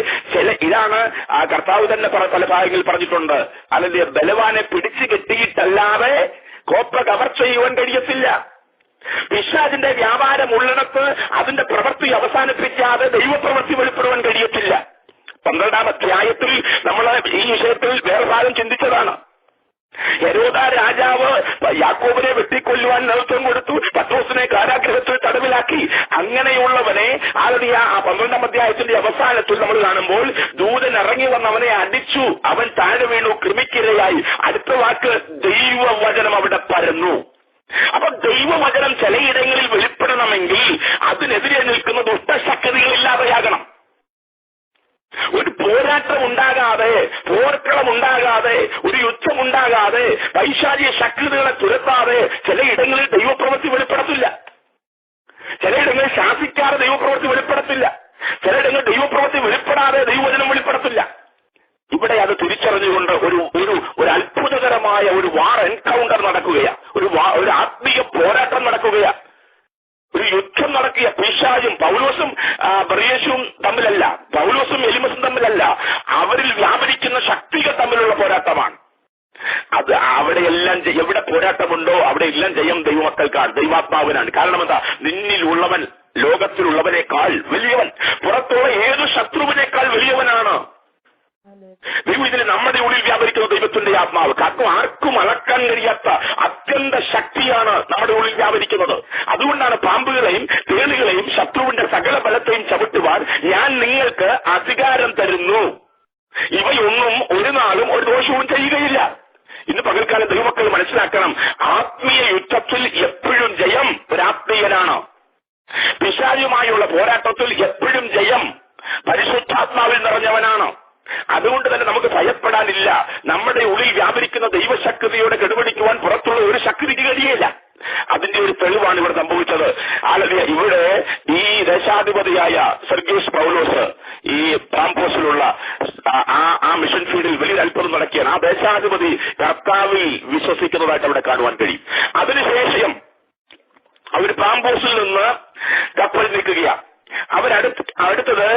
ഇതാണ് കർത്താവ് തന്നെ പല ഭാഗങ്ങളിൽ പറഞ്ഞിട്ടുണ്ട്. അല്ലെങ്കിൽ ബലവാനെ പിടിച്ചു കെട്ടിയിട്ടല്ലാതെ കോപ്പ കവർ ചെയ്യുവാൻ കഴിയത്തില്ല. പിശാചിന്റെ വ്യാപാരം ഉള്ളിടത്ത് അതിന്റെ പ്രവൃത്തി അവസാനിപ്പിക്കാതെ ദൈവപ്രവൃത്തി വെളിപ്പെടുവാൻ കഴിയത്തില്ല. 12-ാം അധ്യായത്തിൽ നമ്മൾ ഈ വിഷയത്തിൽ വേറെ ഭാഗം ചിന്തിച്ചതാണ്. ഹെരോദ രാജാവ് യാക്കോബിനെ വെട്ടിക്കൊല്ലുവാൻ നേതൃത്വം കൊടുത്തു, പത്രോസിനെ കാരാഗ്രഹത്തിൽ തടവിലാക്കി. അങ്ങനെയുള്ളവനെ ആ 12-ാം അധ്യായത്തിന്റെ അവസാനത്തിൽ നമ്മൾ കാണുമ്പോൾ ദൂതൻ ഇറങ്ങി വന്ന് അവനെ അടിച്ചു, അവൻ താഴെ വീണു, കൃമിക്കിരയായി. അടുത്ത വാക്ക് ദൈവവചനം അവിടെ പരന്നു. അപ്പൊ ദൈവവചനം ചിലയിടങ്ങളിൽ വെളിപ്പെടണമെങ്കിൽ അതിനെതിരെ നിൽക്കുന്ന ദുഷ്ടശക്തികൾ ഇല്ലാതെയാകണം. ഒരു പോരാട്ടം ഉണ്ടാകാതെ, പോർക്കളം ഉണ്ടാകാതെ, ഒരു യുദ്ധം ഉണ്ടാകാതെ, പൈശാചിക ശക്തികളെ തുരത്താതെ ചിലയിടങ്ങളിൽ ദൈവപ്രവൃത്തി വെളിപ്പെടത്തില്ല. ചിലയിടങ്ങളിൽ ശാസിക്കാതെ ദൈവപ്രവൃത്തി വെളിപ്പെടത്തില്ല. ചിലയിടങ്ങളിൽ ദൈവപ്രവൃത്തി വെളിപ്പെടാതെ ദൈവവചനം വെളിപ്പെടത്തില്ല. ഇവിടെ അത് തിരിച്ചറിഞ്ഞുകൊണ്ട് ഒരു അത്ഭുതകരമായ ഒരു വാർ എൻകൗണ്ടർ നടക്കുകയാ, ഒരു ആത്മീയ പോരാട്ടം നടക്കുകയാ, ഒരു യുദ്ധം നടക്കിയ. പിശാചും പൗലോസും ബർയേശും തമ്മിലല്ല, പൗലോസും എലിമസും തമ്മിലല്ല, അവരിൽ വ്യാപരിക്കുന്ന ശക്തികൾ തമ്മിലുള്ള പോരാട്ടമാണ്. അത് അവിടെയെല്ലാം എവിടെ പോരാട്ടമുണ്ടോ അവിടെ എല്ലാം ജയം ദൈവമക്കൾക്കാണ്, ദൈവാത്മാവിനാണ്. കാരണം എന്താ? നിന്നിലുള്ളവൻ ലോകത്തിലുള്ളവനേക്കാൾ വലിയവൻ, പുറത്തുള്ള ഏത് ശത്രുവിനേക്കാൾ വലിയവനാണ്. ദൈവം ഇതിൽ നമ്മുടെ ഉള്ളിൽ വ്യാപരിക്കുന്ന ദൈവത്തിന്റെ ആത്മാവ്. കാരണം ആർക്കും അളക്കാൻ കഴിയാത്ത അത്യന്ത ശക്തിയാണ് നമ്മുടെ ഉള്ളിൽ വ്യാപരിക്കുന്നത്. അതുകൊണ്ടാണ് പാമ്പുകളെയും തേളുകളെയും ശത്രുവിന്റെ സകല ബലത്തെയും ചവിട്ടുവാൻ ഞാൻ നിങ്ങൾക്ക് അധികാരം തരുന്നു, ഇവയൊന്നും ഒരു നാളും ഒരു ദോഷവും ചെയ്യുകയില്ല. ഇന്ന് പകൽക്കാലം ദൈവമക്കൾ മനസ്സിലാക്കണം, ആത്മീയ യുദ്ധത്തിൽ എപ്പോഴും ജയം ഒരാത്മീയനാണ്. പിശാചുമായുള്ള പോരാട്ടത്തിൽ എപ്പോഴും ജയം പരിശുദ്ധാത്മാവിൽ നിറഞ്ഞവനാണ്. അതുകൊണ്ട് തന്നെ നമുക്ക് ഭയപ്പെടാനില്ല. നമ്മുടെ ഉള്ളിൽ വ്യാപരിക്കുന്ന ദൈവശക്തിയോടെ കെടുപിടിക്കുവാൻ പുറത്തുള്ള ഒരു ശക്തിക്ക് കഴിയില്ല. അതിന്റെ ഒരു തെളിവാണ് ഇവിടെ സംഭവിച്ചത്. അല്ലെങ്കിൽ ഇവിടെ ഈ ദേശാധിപതിയായ സെർഗ്യൂസ് പൗലോസ് ഈ പാംപോസിലുള്ള ആ മിഷൻ ഫീൽഡിൽ വലിയ അത്ഭുതം നടക്കിയാണ്. ആ ദേശാധിപതി കർത്താവിൽ വിശ്വസിക്കുന്നതായിട്ട് അവിടെ കാണുവാൻ കഴിയും. അതിനുശേഷം അവർ പാംപോസിൽ നിന്ന് കപ്പൽ നിൽക്കുകയാണ്. അടുത്തത്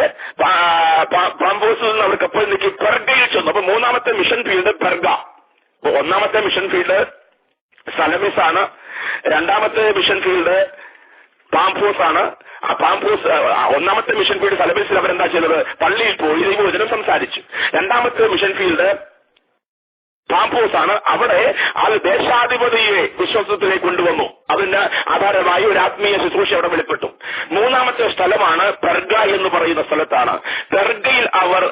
പാമ്പോസിൽ നിന്ന് അവർ കപ്പലിലേക്ക് പെർഗയിൽ ചെന്നു. അപ്പൊ മൂന്നാമത്തെ മിഷൻ ഫീൽഡ് പെർഗ. ഒന്നാമത്തെ മിഷൻ ഫീൽഡ് സലമിസ് ആണ്, രണ്ടാമത്തെ മിഷൻ ഫീൽഡ് പാംഫോസ് ആണ്. ആ പാംഫോസ് ഒന്നാമത്തെ മിഷൻ ഫീൽഡ് സലമിസിൽ അവരെന്താ ചെയ്തത്? പള്ളിയിൽ പോയി ദൈവവചനം സംസാരിച്ചു. രണ്ടാമത്തെ മിഷൻ ഫീൽഡ് പാംഫോസ് ആണ്. അവിടെ അത് ദേശാധിപതിയെ വിശ്വാസത്തിലേക്ക് കൊണ്ടുവന്നു. അതിന് ആധാരമായി ഒരു ആത്മീയ ശുശ്രൂഷ അവിടെ വെളിപ്പെട്ടു. മൂന്നാമത്തെ സ്ഥലമാണ് പെർഗ എന്ന് പറയുന്ന സ്ഥലത്താണ്. പെർഗയിൽ അവർ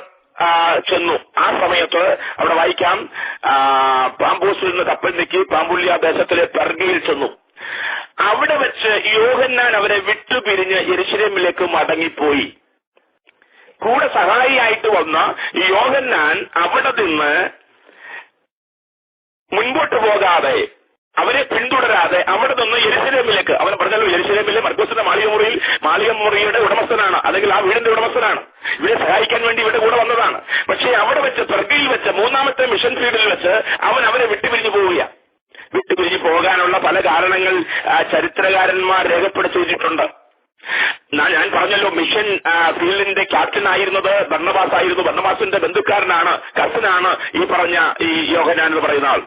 ചെന്നു. ആ സമയത്ത് അവിടെ വായിക്കാം, പാംബോസിൽ നിന്ന് കപ്പലിലേക്ക് പാമ്പുല്യ ദേശത്തിലെ പെർഗയിൽ ചെന്നു. അവിടെ വെച്ച് യോഹന്നാൻ അവരെ വിട്ടുപിരിഞ്ഞ് യെരുശലേമിലേക്ക് മടങ്ങിപ്പോയി. കൂടെ സഹായിയായിട്ട് വന്ന യോഹന്നാൻ അവിടെ നിന്ന് മുൻപോട്ട് പോകാതെ, അവരെ പിന്തുടരാതെ അവിടെ നിന്ന് യെരുശലേമിലേക്ക്, അവൻ പറഞ്ഞല്ലോ യെരുശലേമിലെ മർക്കോസിന്റെ മാളികമുറിയുടെ ഉടമസ്ഥനാണ്, അല്ലെങ്കിൽ ആ വീടിന്റെ ഉടമസ്ഥനാണ്. ഇവരെ സഹായിക്കാൻ വേണ്ടി ഇവിടെ കൂടെ വന്നതാണ്. പക്ഷേ അവിടെ വെച്ച് പെർഗയിൽ വെച്ച് മൂന്നാമത്തെ മിഷൻ ഫീൽഡിൽ വെച്ച് അവരെ വിട്ടുപിരിഞ്ഞു പോവുകയാണ്. വിട്ടുപിരിഞ്ഞു പോകാനുള്ള പല കാരണങ്ങൾ ചരിത്രകാരന്മാർ രേഖപ്പെടുത്തി വെച്ചിട്ടുണ്ട്. ഞാൻ പറഞ്ഞല്ലോ, മിഷൻ ഫീൽഡിന്റെ ക്യാപ്റ്റൻ ആയിരുന്നത് ബർണ്ണബാസ് ആയിരുന്നു. ബർണ്ണബാസിന്റെ ബന്ധുക്കാരനാണ്, കസിനാണ് ഈ പറഞ്ഞ ഈ യോഹന്നാൻ എന്ന് പറയുന്ന ആൾ.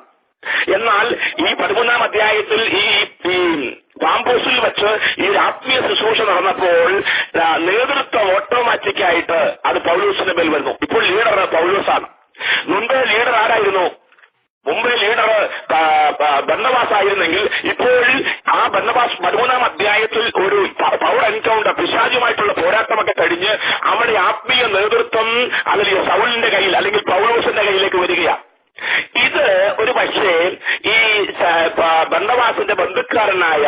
എന്നാൽ ഈ 13-ാം അധ്യായത്തിൽ ഈ പാംബോസിൽ വെച്ച് ഈ ആത്മീയ ശുശ്രൂഷ നടന്നപ്പോൾ നേതൃത്വം ഓട്ടോമാറ്റിക്കായിട്ട് അത് പൗലോസിന്റെ മേൽ വരുന്നു. ഇപ്പോൾ ലീഡർ പൗലോസാണ്. മുമ്പേ ലീഡർ ആരായിരുന്നു? മുമ്പേ ലീഡർ ബർണ്ണബാസ് ആയിരുന്നെങ്കിൽ ഇപ്പോൾ ആ ബർണ്ണബാസ് 13-ാം അധ്യായത്തിൽ ഒരു പവർ എൻകൗണ്ടർ, പിശാചുമായിട്ടുള്ള പോരാട്ടമൊക്കെ കഴിഞ്ഞ് അവിടെ ആത്മീയ നേതൃത്വം അല്ലെങ്കിൽ സൗലിന്റെ കയ്യിൽ അല്ലെങ്കിൽ പൗലോസിന്റെ കയ്യിലേക്ക് വരികയാണ്. ഇത് ഒരു പക്ഷേ ഈ ബർണ്ണബാസിന്റെ ബന്ധുക്കാരനായ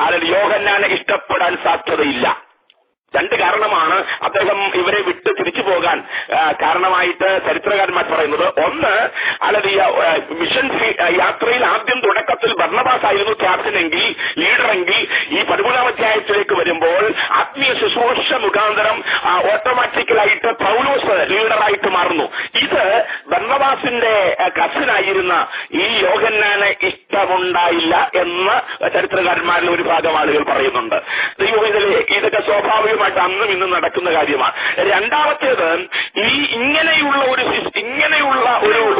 അല്ലെങ്കിൽ യോഹന്നാനെ ഇഷ്ടപ്പെടാൻ സാധ്യതയില്ല. രണ്ട് കാരണമാണ് അദ്ദേഹം ഇവരെ വിട്ട് തിരിച്ചു പോകാൻ കാരണമായിട്ട് ചരിത്രകാരന്മാർ പറയുന്നത്. ഒന്ന്, അല്ലെങ്കിൽ മിഷൻ യാത്രയിൽ ആദ്യം തുടക്കത്തിൽ ബർണ്ണബാസ് ആയിരുന്നു ക്യാപ്റ്റനെങ്കിൽ, ലീഡറെങ്കിൽ, ഈ 13-ാം അധ്യായത്തിലേക്ക് വരുമ്പോൾ ആത്മീയ ശുശ്രൂഷ മുഖാന്തരം ഓട്ടോമാറ്റിക്കലായിട്ട് പൗലോസ് ലീഡറായിട്ട് മാറുന്നു. ഇത് ബർണ്ണബാസിന്റെ കസിനായിരുന്ന ഈ യോഹന്നാനെ ഇഷ്ടമുണ്ടായില്ല എന്ന് ചരിത്രകാരന്മാരിൽ ഒരു ഭാഗം ആളുകൾ പറയുന്നുണ്ട്. ദൈവവേദനയെ ഇതൊക്കെ സ്വാഭാവികമായി അന്നും ഇന്നും നടക്കുന്ന കാര്യമാണ്. രണ്ടാമത്തേത്, ഇങ്ങനെയുള്ള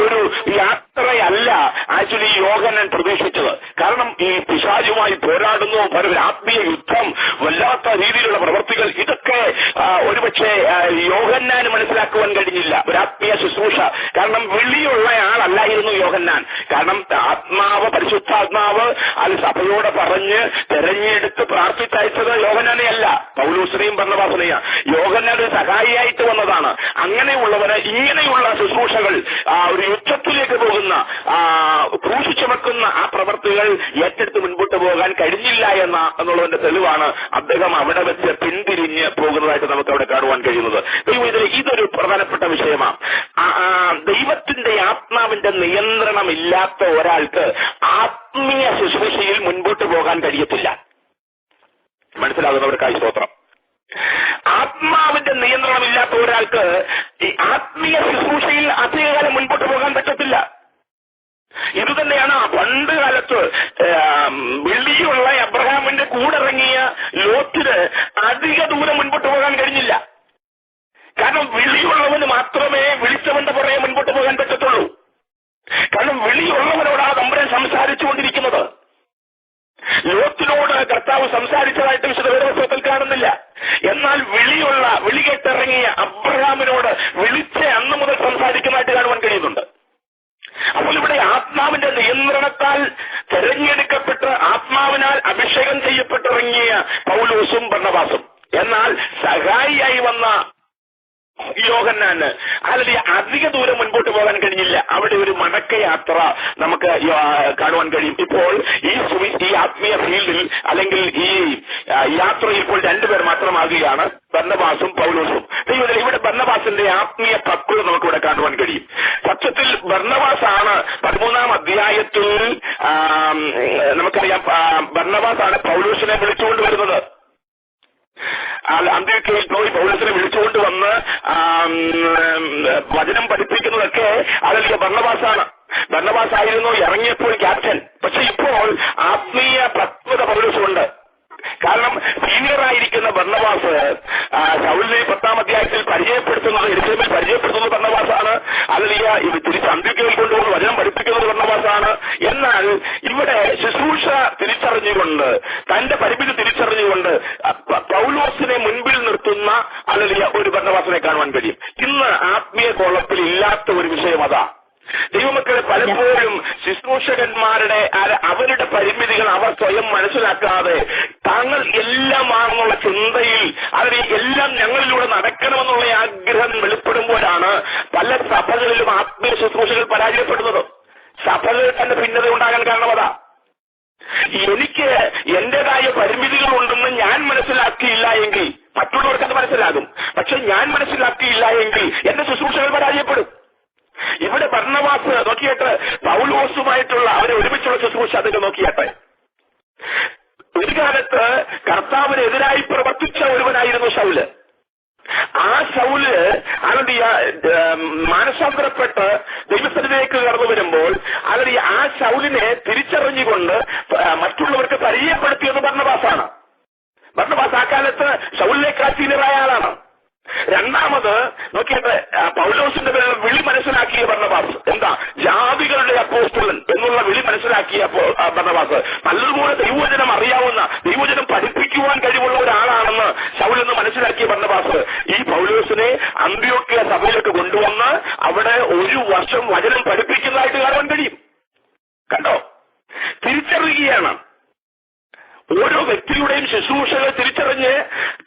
ഒരു യാത്രയല്ല ആക്ച്വലി യോഹന്നാൻ പ്രതീക്ഷിച്ചത്. കാരണം ഈ പിശാചുമായി പോരാടുന്നു, ആത്മീയ യുദ്ധം, വല്ലാത്ത രീതിയിലുള്ള പ്രവർത്തികൾ, ഇതൊക്കെ ഒരുപക്ഷെ യോഹന്നാന് മനസ്സിലാക്കുവാൻ കഴിഞ്ഞില്ല. ഒരു ആത്മീയ ശുശ്രൂഷ, കാരണം വിളിയുള്ള ആളല്ലായിരുന്നു യോഹന്നാൻ. കാരണം പരിശുദ്ധാത്മാവ് അത് സഭയോടെ പറഞ്ഞ് തെരഞ്ഞെടുത്ത് പ്രാർത്ഥിച്ചയച്ചത് യോഹന്നാനെ അല്ല, പൗലോസിനെയും ബർണ്ണബാസിനെയും. യോഹന്നാൻ ഒരു സഹായിയായിട്ട് വന്നതാണ്. അങ്ങനെയുള്ളവര് ഇങ്ങനെയുള്ള ശുശ്രൂഷകൾ, ഒരു യുദ്ധത്തിലേക്ക് പോകുന്ന, ക്രൂശ് ചുമക്കുന്ന ആ പ്രവർത്തികൾ ഏറ്റെടുത്ത് മുൻപോട്ട് പോകാൻ കഴിഞ്ഞില്ല എന്നുള്ളതിന്റെ തെളിവാണ് അദ്ദേഹം അവിടെ വെച്ച് പിന്തിരിഞ്ഞ് പോകുന്നതായിട്ട് നമുക്ക് അവിടെ കാണുവാൻ കഴിയുന്നത്. ഇതൊരു പ്രധാനപ്പെട്ട വിഷയമാണ്. ദൈവത്തിന്റെ ആത്മാവിന്റെ നിയന്ത്രണമില്ലാത്ത ഒരാൾക്ക് ആത്മീയ ശുശ്രൂഷയിൽ മുൻപോട്ട് പോകാൻ കഴിയത്തില്ല. മനസ്സിലാകുന്നവർക്കായി സ്തോത്രം. ആത്മാവിന്റെ നിയന്ത്രണമില്ലാത്ത ഒരാൾക്ക് ഈ ആത്മീയ ശുശ്രൂഷയിൽ അധികകാലം മുൻപോട്ട് പോകാൻ പറ്റത്തില്ല. ഇതുതന്നെയാണ് പണ്ട് കാലത്ത് വെള്ളിയുള്ള അബ്രഹാമിന്റെ കൂടെ ഇറങ്ങിയ ലോത്തിന് അധിക ദൂരം മുൻപോട്ട് പോകാൻ കഴിഞ്ഞില്ല. കാരണം വിളിയുള്ളവന് മാത്രമേ വിളിച്ചവന്റെ പുറകെ മുൻപോട്ട് പോകാൻ പറ്റത്തുള്ളൂ. കാരണം വിളിയുള്ളവനോടാണ് തമ്പുരാൻ സംസാരിച്ചുകൊണ്ടിരിക്കുന്നത്. ലോത്തിനോട് കർത്താവ് സംസാരിച്ചതായിട്ട് വിശുദ്ധ വേദപുസ്തകത്തിൽ കാണുന്നില്ല. എന്നാൽ വിളി കേട്ടിറങ്ങിയ അബ്രഹാമിനോട് വിളിച്ച അന്ന് മുതൽ സംസാരിക്കുന്നതായിട്ട് കാണുവാൻ കഴിയുന്നുണ്ട്. അപ്പോൾ ഇവിടെ ആത്മാവിന്റെ നിയന്ത്രണത്താൽ തെരഞ്ഞെടുക്കപ്പെട്ട് ആത്മാവിനാൽ അഭിഷേകം ചെയ്യപ്പെട്ടിറങ്ങിയ പൗലോസും ബർണ്ണബാസും, എന്നാൽ സഹായിയായി വന്ന യോഹന്നാന് അല്ലെങ്കിൽ അധിക ദൂരം മുൻപോട്ട് പോകാൻ കഴിഞ്ഞില്ല. അവിടെ ഒരു മടക്കയാത്ര നമുക്ക് കാണുവാൻ കഴിയും. ഇപ്പോൾ ഈ ആത്മീയ ഫീൽഡിൽ അല്ലെങ്കിൽ ഈ യാത്രയിൽ ഇപ്പോൾ രണ്ടുപേർ മാത്രമാകുകയാണ്, ബർണ്ണബാസും പൗലോസും. ഇവിടെ ബർണ്ണബാസിന്റെ ആത്മീയ പക്വത നമുക്കിവിടെ കാണുവാൻ കഴിയും. സത്യത്തിൽ ബർണ്ണബാസാണ് 13-ാം അധ്യായത്തിൽ നമുക്കറിയാം, ബർണ്ണബാസാണ് പൗലോസിനെ വിളിച്ചുകൊണ്ട് വരുന്നത്. അന്ത്യോക്യയിൽ പോയി പൗലോസിനെ വിളിച്ചുകൊണ്ട് വന്ന് വചനം പഠിപ്പിക്കുന്നതൊക്കെ അതല്ല ബർണ്ണബാസാണ്. ബർണ്ണബാസ് ആയിരുന്നു ഇറങ്ങിയപ്പോൾ ക്യാപ്റ്റൻ. പക്ഷെ ഇപ്പോൾ ആത്മീയ പക്വത പൗലോസുണ്ട്. കാരണം സീനിയറായിരിക്കുന്ന ബർന്നബാസ് ശൗലിനെ 10-ാം അധ്യായത്തിൽ പരിചയപ്പെടുത്തുന്നത്, യെരൂശലേമിൽ പരിചയപ്പെടുത്തുന്നത് ബർന്നബാസാണ്. അല്ലെങ്കിൽ ഇത് തിരിച്ച് അന്ത്യോക്യയിൽ കൊണ്ടുപോകുന്ന വചനം പഠിപ്പിക്കുന്നത് ബർന്നബാസാണ്. എന്നാൽ ഇവിടെ ശുശ്രൂഷ തിരിച്ചറിഞ്ഞുകൊണ്ട്, തന്റെ പരിമിതി തിരിച്ചറിഞ്ഞുകൊണ്ട് പൗലോസിനെ മുൻപിൽ നിർത്തുന്ന അല്ലെങ്കിൽ ഒരു ബർന്നബാസിനെ കാണുവാൻ കഴിയും. ഇന്ന് ആത്മീയ കോളത്തിൽ ഇല്ലാത്ത ഒരു വിഷയം അതാ. ദൈവമക്കളെ, പലപ്പോഴും ശുശ്രൂഷകന്മാരുടെ അവരുടെ പരിമിതികൾ അവർ സ്വയം മനസ്സിലാക്കാതെ താങ്കൾ എല്ലാമാണെന്നുള്ള ചിന്തയിൽ അല്ലെങ്കിൽ എല്ലാം ഞങ്ങളിലൂടെ നടക്കണമെന്നുള്ള ആഗ്രഹം വെളിപ്പെടുമ്പോഴാണ് പല സഭകളിലും ആത്മീയ ശുശ്രൂഷകൾ പരാജയപ്പെടുന്നത്. സഭകളിൽ തന്നെ ഭിന്നത ഉണ്ടാകാൻ കാരണം അതാ. എനിക്ക് എന്റേതായ പരിമിതികൾ ഉണ്ടെന്ന് ഞാൻ മനസ്സിലാക്കിയില്ല എങ്കിൽ മറ്റുള്ളവർക്ക് അത് മനസ്സിലാകും. പക്ഷെ ഞാൻ മനസ്സിലാക്കിയില്ല എങ്കിൽ എന്റെ ശുശ്രൂഷകൾ പരാജയപ്പെടും. ഇവിടെ ബർന്നബാസ് നോക്കിയിട്ട് പൗലോസുമായിട്ടുള്ള അവരെ ഒരുമിച്ചുള്ള ശുശ്രൂഷ അതൊക്കെ നോക്കിയാട്ടെ. ഒരു കാലത്ത് കർത്താവിനെതിരായി പ്രവർത്തിച്ച ഒരുവനായിരുന്നു ശൗല്. ആ ശൗല് മാനസാന്തരപ്പെട്ട് ദൈവസന്നിധിയിലേക്ക് കടന്നു വരുമ്പോൾ ആ ശൗലിനെ തിരിച്ചറിഞ്ഞുകൊണ്ട് മറ്റുള്ളവർക്ക് പരിചയപ്പെടുത്തിയത് ബർന്നബാസാണ്. ബർന്നബാസ് ആ കാലത്ത് ശൗലിനേക്കാൾ സീനിയറായ ആളാണ്. രണ്ടാമത് നോക്കിയിട്ട് പൗലോസിന്റെ വിളി മനസ്സിലാക്കിയ ബർന്നബാസ് എന്താ? ജാതികളുടെ അപ്പോസ്തലൻ എന്നുള്ള വിളി മനസ്സിലാക്കിയ ബർന്നബാസ് നല്ലതുപോലെ ദൈവവചനം അറിയാവുന്ന, ദൈവവചനം പഠിപ്പിക്കുവാൻ കഴിവുള്ള ഒരാളാണെന്ന് ശൗലെന്ന് മനസ്സിലാക്കിയ ബർന്നബാസ് ഈ പൗലോസിനെ അന്ത്യോക്യ സഭയിലേക്ക് കൊണ്ടുവന്ന് അവിടെ 1 വർഷം വചനം പഠിപ്പിക്കുന്നതായിട്ട് കാണാൻ കഴിയും. കണ്ടോ? തിരിച്ചറിയുകയാണ്. ഓരോ വ്യക്തിയുടെയും ശുശ്രൂഷകൾ തിരിച്ചറിഞ്ഞ്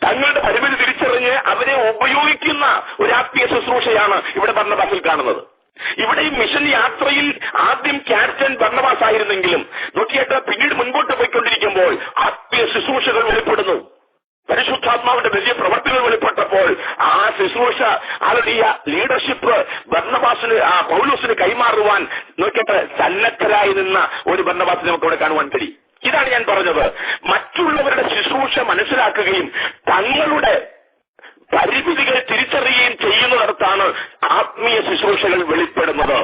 തങ്ങളുടെ പരിമിതി തിരിച്ചറിഞ്ഞ് അവരെ ഉപയോഗിക്കുന്ന ഒരു ആത്മീയ ശുശ്രൂഷയാണ് ഇവിടെ ബർന്നബാസിൽ കാണുന്നത്. ഇവിടെ ഈ മിഷൻ യാത്രയിൽ ആദ്യം ക്യാപ്റ്റൻ ബർന്നബാസ് ആയിരുന്നെങ്കിലും നോക്കിയിട്ട് പിന്നീട് മുൻപോട്ട് പോയിക്കൊണ്ടിരിക്കുമ്പോൾ ആത്മീയ ശുശ്രൂഷകൾ വെളിപ്പെടുന്നു. പരിശുദ്ധാത്മാവിന്റെ വലിയ പ്രവർത്തികൾ വെളിപ്പെട്ടപ്പോൾ ആ ശുശ്രൂഷ ലീഡർഷിപ്പ് ബർന്നബാസിന് പൗലോസിന് കൈമാറുവാൻ നോക്കിയിട്ട് സന്നദ്ധരായി നിന്ന ഒരു ബർന്നബാസിനെ നമുക്ക് ഇവിടെ കാണുവാൻ കഴിയും. ഇതാണ് ഞാൻ പറഞ്ഞത്. മറ്റുള്ളവരുടെ ശുശ്രൂഷ മനസ്സിലാക്കുകയും തങ്ങളുടെ പരിമിതികൾ തിരിച്ചറിയുകയും ചെയ്യുന്നിടത്താണ് ആത്മീയ ശുശ്രൂഷകൾ വെളിപ്പെടുന്നത്.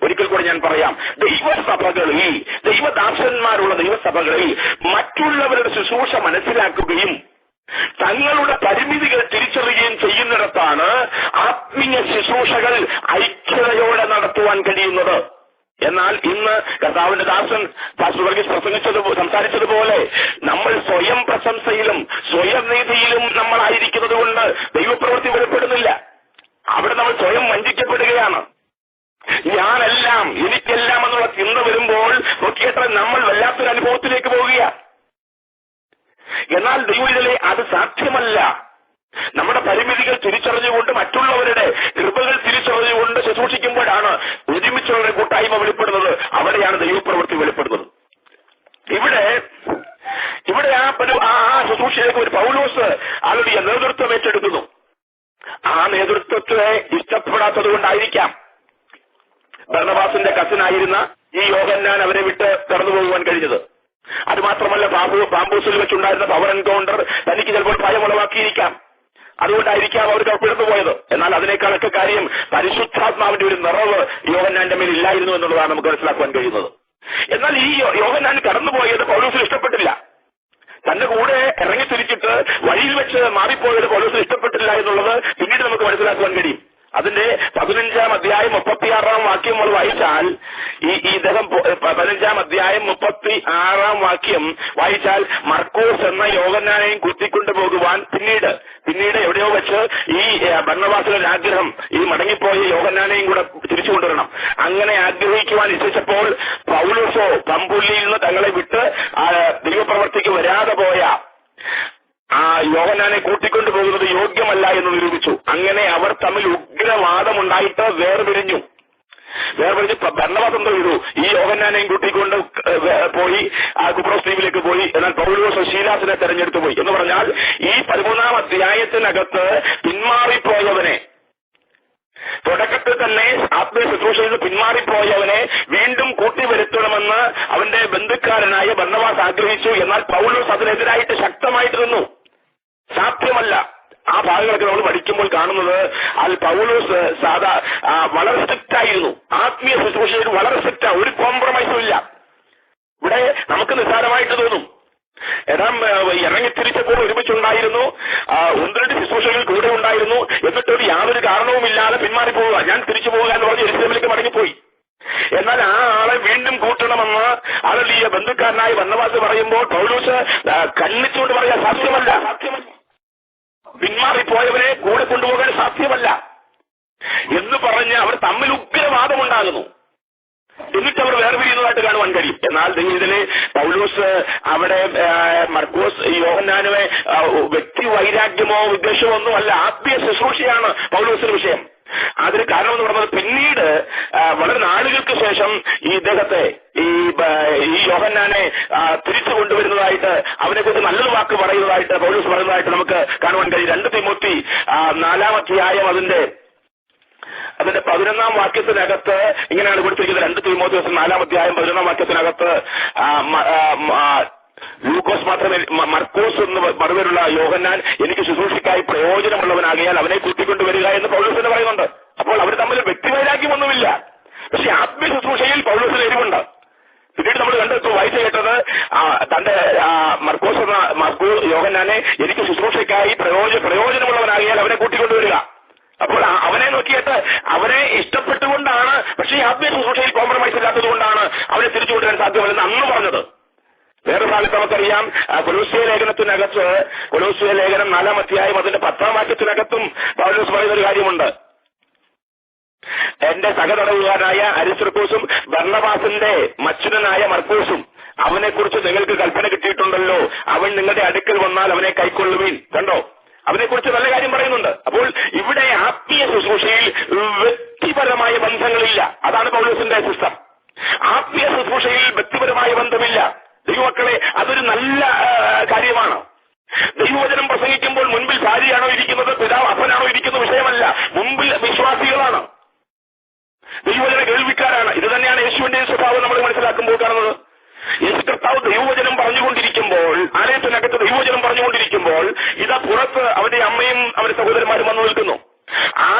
ഒരിക്കൽ കൂടെ ഞാൻ പറയാം, ദൈവസഭകളിൽ, ദൈവദാസന്മാരുള്ള ദൈവസഭകളിൽ മറ്റുള്ളവരുടെ ശുശ്രൂഷ മനസ്സിലാക്കുകയും തങ്ങളുടെ പരിമിതികൾ തിരിച്ചറിയുകയും ചെയ്യുന്നിടത്താണ് ആത്മീയ ശുശ്രൂഷകൾ ഐക്യതയോടെ നടത്തുവാൻ കഴിയുന്നത്. എന്നാൽ ഇന്ന് കർത്താവിന്റെ ദാസൻ പാസ്റ്റർ വർഗീസ് സംസാരിച്ചതുപോലെ നമ്മൾ സ്വയം പ്രശംസയിലും സ്വയം നീതിയിലും നമ്മളായിരിക്കുന്നത് കൊണ്ട് ദൈവപ്രവൃത്തി വെളിപ്പെടുന്നില്ല. അവിടെ നമ്മൾ സ്വയം വഞ്ചിക്കപ്പെടുകയാണ്. ഞാനെല്ലാം, എനിക്കെല്ലാം എന്നുള്ള ചിന്ത വരുമ്പോൾ നോക്കിയിട്ട് നമ്മൾ വല്ലാത്തൊരു അനുഭവത്തിലേക്ക് പോവുക. എന്നാൽ ദൈവത്തിലെ അത് സാധ്യമല്ല. നമ്മുടെ പരിമിതികൾ തിരിച്ചറിഞ്ഞുകൊണ്ട് മറ്റുള്ളവരുടെ കൃപകൾ തിരിച്ചറിഞ്ഞുകൊണ്ട് ശുശ്രൂഷിക്കുമ്പോഴാണ് ഒരുമിച്ചുള്ള കൂട്ടായ്മ വെളിപ്പെടുന്നത്. അവിടെയാണ് ദൈവപ്രവൃത്തി വെളിപ്പെടുന്നത്. ഇവിടെ ആ ശുശ്രൂഷയിലേക്ക് ഒരു പൗലോസ് ആളുടെ നേതൃത്വം ഏറ്റെടുക്കുന്നു. ആ നേതൃത്വത്തെ ഇഷ്ടപ്പെടാത്തത് കൊണ്ടായിരിക്കാം ബർന്നബാസിന്റെ കസിനായിരുന്ന ഈ യോഹന്നാൻ അവരെ വിട്ട് കടന്നു പോകുവാൻ കഴിഞ്ഞത്. അതുമാത്രമല്ല, പാമ്പൂസിൽ വെച്ചുണ്ടായിരുന്ന പവർ എൻകൗണ്ടർ തനിക്ക് ചിലപ്പോൾ ഭയമുളവാക്കിയിരിക്കാം. അതുകൊണ്ടായിരിക്കാം അവർ കടന്നു പോയത്. എന്നാൽ അതിനേക്കാളൊക്കെ കാര്യം പരിശുദ്ധാത്മാവിന്റെ ഒരു നിറവ് യോഹന്നാന്റെ മേൽ ഇല്ലായിരുന്നു എന്നുള്ളതാണ് നമുക്ക് മനസ്സിലാക്കുവാൻ കഴിയുന്നത്. എന്നാൽ ഈ യോഹന്നാൻ കടന്നുപോയത് പൗലോസിന് ഇഷ്ടപ്പെട്ടില്ല. തന്റെ കൂടെ ഇറങ്ങി തിരിച്ചിട്ട് വഴിയിൽ വെച്ച് മാറിപ്പോയത് പൗലോസിന് ഇഷ്ടപ്പെട്ടില്ല എന്നുള്ളത് പിന്നീട് നമുക്ക് മനസ്സിലാക്കുവാൻ കഴിയും. അതിന്റെ 15-ാം അധ്യായം 36-ാം വാക്യം നമ്മൾ വായിച്ചാൽ ഇദ്ദേഹം 15-ാം അധ്യായം 36-ാം വാക്യം വായിച്ചാൽ മർക്കോസ് എന്ന യോഹന്നാനെയും കൂട്ടിക്കൊണ്ടു പോകുവാൻ പിന്നീട് എവിടെയോ വെച്ച് ഈ ബർന്നബാസിന്റെ ആഗ്രഹം ഈ മടങ്ങിപ്പോയ യോഹന്നാനെയും കൂടെ തിരിച്ചു കൊണ്ടുവരണം. അങ്ങനെ ആഗ്രഹിക്കുവാൻ ഇച്ഛിച്ചപ്പോൾ പൗലോസോ പമ്പുള്ളിയിൽ നിന്ന് തങ്ങളെ വിട്ട് ദൈവപ്രവർത്തിക്ക് വരാതെ പോയ ആ യോഹന്നാനെ കൂട്ടിക്കൊണ്ടു പോകുന്നത് യോഗ്യമല്ല എന്ന് നിരൂപിച്ചു. അങ്ങനെ അവർ തമ്മിൽ ഉഗ്രവാദമുണ്ടായിട്ട് വേർപിരിഞ്ഞു. ബർന്നബാസ് എന്തോ ചെയ്തു? ഈ യോഹന്നാനെയും കൂട്ടിക്കൊണ്ട് പോയി കുപ്രോസ് ദ്വീപിലേക്ക് പോയി. എന്നാൽ പൗലോസ് ശീലാസിനെ തെരഞ്ഞെടുത്തു പോയി. എന്ന് പറഞ്ഞാൽ ഈ 13-ാം അധ്യായത്തിനകത്ത് പിന്മാറിപ്പോയവനെ, തുടക്കത്തിൽ തന്നെ ആത്മീയ ശുശ്രൂഷയിൽ നിന്ന് പിന്മാറിപ്പോയവനെ വീണ്ടും കൂട്ടിവരുത്തണമെന്ന് അവന്റെ ബന്ധുക്കാരനായ ബർന്നബാസ് ആഗ്രഹിച്ചു. എന്നാൽ പൗലോസ് അതിനെതിരായിട്ട് ശക്തമായിട്ട് നിന്നു. സാധ്യമല്ല. ആ ഭാഗങ്ങളൊക്കെ നമ്മൾ പഠിക്കുമ്പോൾ കാണുന്നത് പൗലോസ് വളരെ സ്ട്രിക്റ്റ് ആയിരുന്നു. ആത്മീയ ശുശ്രൂഷയിൽ വളരെ സ്ട്രിക്റ്റാ, ഒരു കോംപ്രമൈസും ഇല്ല. ഇവിടെ നമുക്ക് നിസ്സാരമായിട്ട് തോന്നും. ഇറങ്ങി തിരിച്ചപ്പോൾ ഒരുമിച്ചുണ്ടായിരുന്നു, ഒന്ന് രണ്ട് ശുശ്രൂഷകൾ കൂടെ ഉണ്ടായിരുന്നു. എന്നിട്ടൊരു യാതൊരു കാരണവുമില്ലാതെ പിന്മാറിപ്പോവുക, ഞാൻ തിരിച്ചു പോവുക എന്ന് പറഞ്ഞ് യെരൂശലേമിലേക്ക് മടങ്ങിപ്പോയി. എന്നാൽ ആ ആളെ വീണ്ടും കൂട്ടണമെന്ന് ഈ ബന്ധുക്കാരനായി ബർന്നബാസ് പറയുമ്പോൾ പൗലോസ് കണ്ണിച്ചുകൊണ്ട് പറയാൻ സാധ്യമല്ല. പിന്മാറിപ്പോയവരെ കൂടെ കൊണ്ടുപോകാൻ സാധ്യമല്ല എന്ന് പറഞ്ഞ് അവർ തമ്മിൽ ഉഗ്രവാദമുണ്ടാകുന്നു. എന്നിട്ട് അവർ വേർപിരിയുന്നതായിട്ട് കാണുവാൻ കഴിയും. എന്നാൽ ഇതിലെ പൗലോസ് അവിടെ മർക്കോസ് യോഹന്നാനുവെ വ്യക്തി വൈരാഗ്യമോ വിദ്വേഷമോ ഒന്നുമല്ല, ആത്മീയ ശുശ്രൂഷയാണ് പൗലോസിന് വിഷയം. അതിന് കാരണം എന്ന് പറയുന്നത് പിന്നീട് വളരെ നാളുകൾക്ക് ശേഷം ഈ ഇദ്ദേഹത്തെ ഈ യോഹന്നാനെ തിരിച്ചു കൊണ്ടുവരുന്നതായിട്ട്, അവനെക്കുറിച്ച് നല്ലൊരു വാക്ക് പറയുന്നതായിട്ട് പൗലോസ് പറയുന്നതായിട്ട് നമുക്ക് കാണുവാൻ കഴിയും. 2 തിമോത്തി 4-ാം അധ്യായം അതിന്റെ 11-ാം വാക്യത്തിനകത്ത് ഇങ്ങനെയാണ് കൊടുത്തിരിക്കുന്നത്. 2 തിമോത്തിയോസ് 4-ാം അധ്യായം 11-ാം വാക്യത്തിനകത്ത് ലൂക്കോസ് മാത്രമേ, മർക്കോസ് എന്ന് മറുപേരുള്ള യോഹന്നാൻ എനിക്ക് ശുശ്രൂഷയ്ക്കായി പ്രയോജനമുള്ളവനാകിയാൽ അവനെ കൂട്ടിക്കൊണ്ടുവരിക എന്ന് പൗലോസിന് പറയുന്നുണ്ട്. അപ്പോൾ അവർ തമ്മിൽ വ്യക്തിവൈരാഗ്യമൊന്നുമില്ല. പക്ഷെ ആത്മീയ ശുശ്രൂഷയിൽ പൗലോസിന് എരിവുണ്ട്. പിന്നീട് നമ്മൾ വായിച്ചു കേട്ടത് തന്റെ യോഹന്നാനെ എനിക്ക് ശുശ്രൂഷയ്ക്കായി പ്രയോജനമുള്ളവനാകിയാൽ അവനെ കൂട്ടിക്കൊണ്ടുവരിക. അപ്പോൾ അവനെ നോക്കിയിട്ട് അവനെ ഇഷ്ടപ്പെട്ടുകൊണ്ടാണ്, പക്ഷേ ഈ ആത്മീയ ശുശ്രൂഷയിൽ കോംപ്രമൈസ് ഇല്ലാത്തത് കൊണ്ടാണ് അവനെ തിരിച്ചു കൊണ്ടുവരാൻ സാധ്യമല്ലെന്ന് അന്ന് പറഞ്ഞത്. വേറെ ഭാഗത്ത് നമുക്കറിയാം, കൊലോസ്യ ലേഖനത്തിനകത്ത്, കൊലോസ്യ ലേഖനം 4-ാം അധ്യായം അതിന്റെ 10-ാം വാക്യത്തിനകത്തും പൗലോസ് പറയുന്നൊരു കാര്യമുണ്ട്. എന്റെ സഹതടവുകാരനായ അരിസ്തർക്കോസും ബർന്നബാസിന്റെ മച്ചുനനായ മർക്കോസും അവനെക്കുറിച്ച് നിങ്ങൾക്ക് കൽപ്പന കിട്ടിയിട്ടുണ്ടല്ലോ, അവൻ നിങ്ങളുടെ അടുക്കൽ വന്നാൽ അവനെ കൈക്കൊള്ളുവീൻ. കണ്ടോ, അവനെക്കുറിച്ച് നല്ല കാര്യം പറയുന്നുണ്ട്. അപ്പോൾ ഇവിടെ ആത്മീയ ശുശ്രൂഷയിൽ വ്യക്തിപരമായ ബന്ധങ്ങളില്ല. അതാണ് പൗലോസിന്റെ സിസ്റ്റം. ആത്മീയ ശുശ്രൂഷയിൽ വ്യക്തിപരമായ ബന്ധമില്ല. ദൈവമക്കളെ, അതൊരു നല്ല കാര്യമാണ്. ദൈവവചനം പ്രസംഗിക്കുമ്പോൾ മുൻപിൽ ഭാര്യയാണോ ഇരിക്കുന്നത്, പിതാവ് അപ്പനാണോ ഇരിക്കുന്നത് വിഷയമല്ല. മുമ്പിൽ വിശ്വാസികളാണ്, ദൈവവചന കേൾവിക്കാരാണ്. ഇത് തന്നെയാണ് യേശുവിന്റെ സ്വഭാവം നമ്മൾ മനസ്സിലാക്കുമ്പോൾ കാണുന്നത്. യേശു കർത്താവ് ദൈവവചനം പറഞ്ഞുകൊണ്ടിരിക്കുമ്പോൾ, ആലയത്തിനകത്ത് ദൈവവചനം പറഞ്ഞുകൊണ്ടിരിക്കുമ്പോൾ, ഇതാ പുറത്ത് അവന്റെ അമ്മയും അവന്റെ സഹോദരന്മാരും വന്നു നിൽക്കുന്നു.